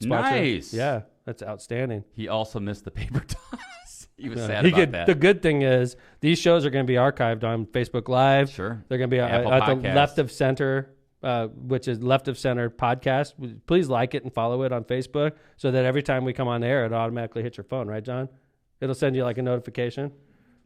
sponsor. Nice. Yeah, that's outstanding. He also missed the paper toss. He was sad about that. The good thing is these shows are going to be archived on Facebook Live. Sure. They're going to be at the Left of Center, which is Left of Center podcast. Please like it and follow it on Facebook so that every time we come on the air, it automatically hits your phone, right, John? It'll send you like a notification,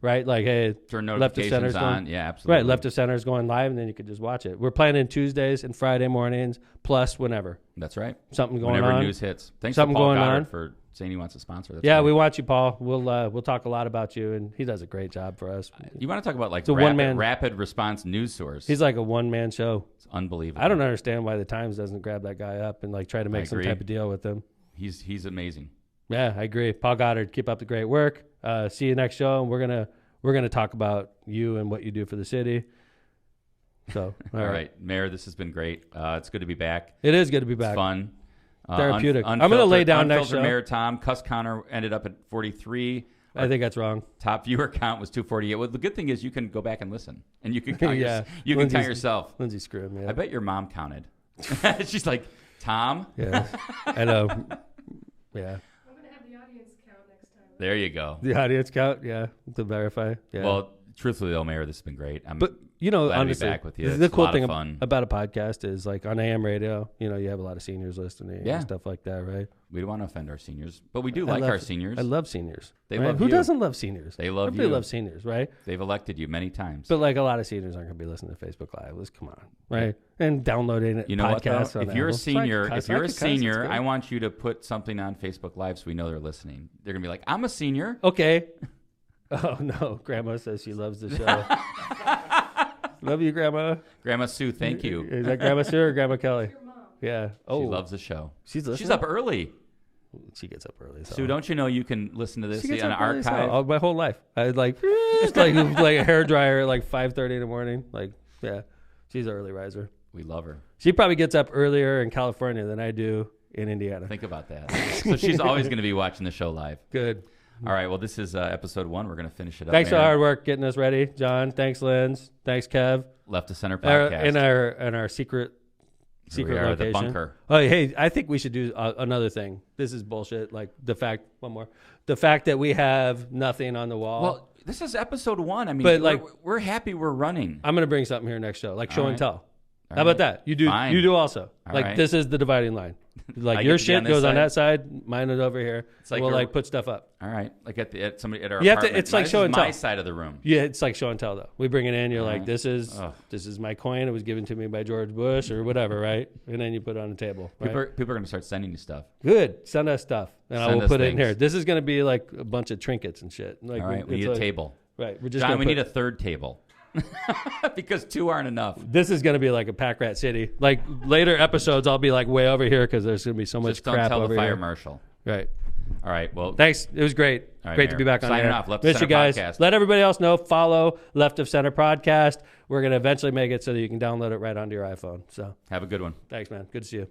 right? Like, hey, turn Left of Center's on. going, yeah, absolutely. Right, Left of Center is going live, and then you could just watch it. We're planning Tuesdays and Friday mornings, plus whenever. That's right. Something going Whenever on. news hits. Thanks Something to Paul going Goddard on. for saying he wants to sponsor. That's Yeah, great. we want you, Paul. We'll talk a lot about you, and he does a great job for us. You want to talk about like It's a one-man- rapid response news source? He's like a one-man show. It's unbelievable. I don't understand why the Times doesn't grab that guy up and like try to make some agree. type of deal with him. He's amazing. Yeah, I agree. Paul Goddard, keep up the great work. See you next show, and we're gonna talk about you and what you do for the city. So, all right, Mayor, this has been great. It's good to be back. It is good to be back. It's fun. Therapeutic. I'm gonna lay down next show. Mayor Tom Cuss counter ended up at 43. I think that's wrong. Top viewer count was 248. Well, the good thing is you can go back and listen, and you can count, you can Lindsay's- count yourself. Lindsay screwed me up. I bet your mom counted. She's like, Tom. Yeah, I know. Yeah. I'm going to have the audience count next time. There you go. The audience count, yeah, to verify. Yeah. Well, truthfully though, Mayor, this has been great. But glad to be honestly, back with you. the It's a cool lot thing of fun. about a podcast is like on AM radio, you have a lot of seniors listening Yeah. and stuff like that, right? We don't want to offend our seniors, but we do I like love- our seniors. I love seniors. They right? love Who you. doesn't love seniors? They love Everybody you. loves seniors, right? They've elected you many times. But like a lot of seniors aren't going to be listening to Facebook Live. Let's come on, right? And downloading it. You know what, though? podcasts on If you're a Apple. senior, It's like, if I want you to put something on Facebook Live so we know they're listening. They're gonna be like, "I'm a senior." Okay. Oh no, Grandma says she loves the show. Love you, Grandma. Grandma Sue, thank you. Is that Grandma Sue or Grandma Kelly? Your mom. Yeah. Oh, She loves the show. She's listening? She's up early. She gets up early. So. Sue, don't you know you can listen to this She gets on up early as archive? hell. My whole life. I like just like a hairdryer at like 5:30 in the morning. Like, yeah, she's an early riser. We love her. She probably gets up earlier in California than I do in Indiana. Think about that. So she's always going to be watching the show live. Good. All right. Well, this is episode 1. We're going to finish it up. Thanks for Mayor. the hard work getting us ready, John. Thanks, Linz. Thanks, Kev. Left to Center podcast. In our secret Here we are, location. the bunker. Oh, hey, I think we should do another thing. This is bullshit. Like the fact that we have nothing on the wall. Well, this is episode 1. I mean, But, like- we're happy we're running. I'm gonna bring something here next show, like show All and right. tell. All How about right. that? You do. Fine. You do also. All Like right. this is the dividing line. I Like get your to be on shit this goes on side? that side. Mine is over here. It's like we'll you're- like put stuff up. All right. Like at somebody at our You have to- apartment. it's like This show is and my tell. side of the room. Yeah, it's like show and tell though. We bring it in. You're All like, right. this is Ugh. my coin. It was given to me by George Bush or whatever, right? And then you put it on the table. Right? People are going to start sending you stuff. Good. Send us stuff, and I Send will us put it in things. here. This is going to be like a bunch of trinkets and shit. Like, All right. We it's need a like- table. Right. We're just John, gonna we put- need a third table. Because 2 aren't enough. This is going to be like a pack rat city. Like later episodes, I'll be like way over here because there's going to be so much Just don't crap tell over the fire here. marshal. Right. All right. Well, Thanks. It was great. All right, Great to Mayor. be back on Signing air. off. Left of Miss you Center guys. podcast. Let everybody else know. Follow Left of Center podcast. We're going to eventually make it so that you can download it right onto your iPhone. So have a good one. thanks, man. Good to see you.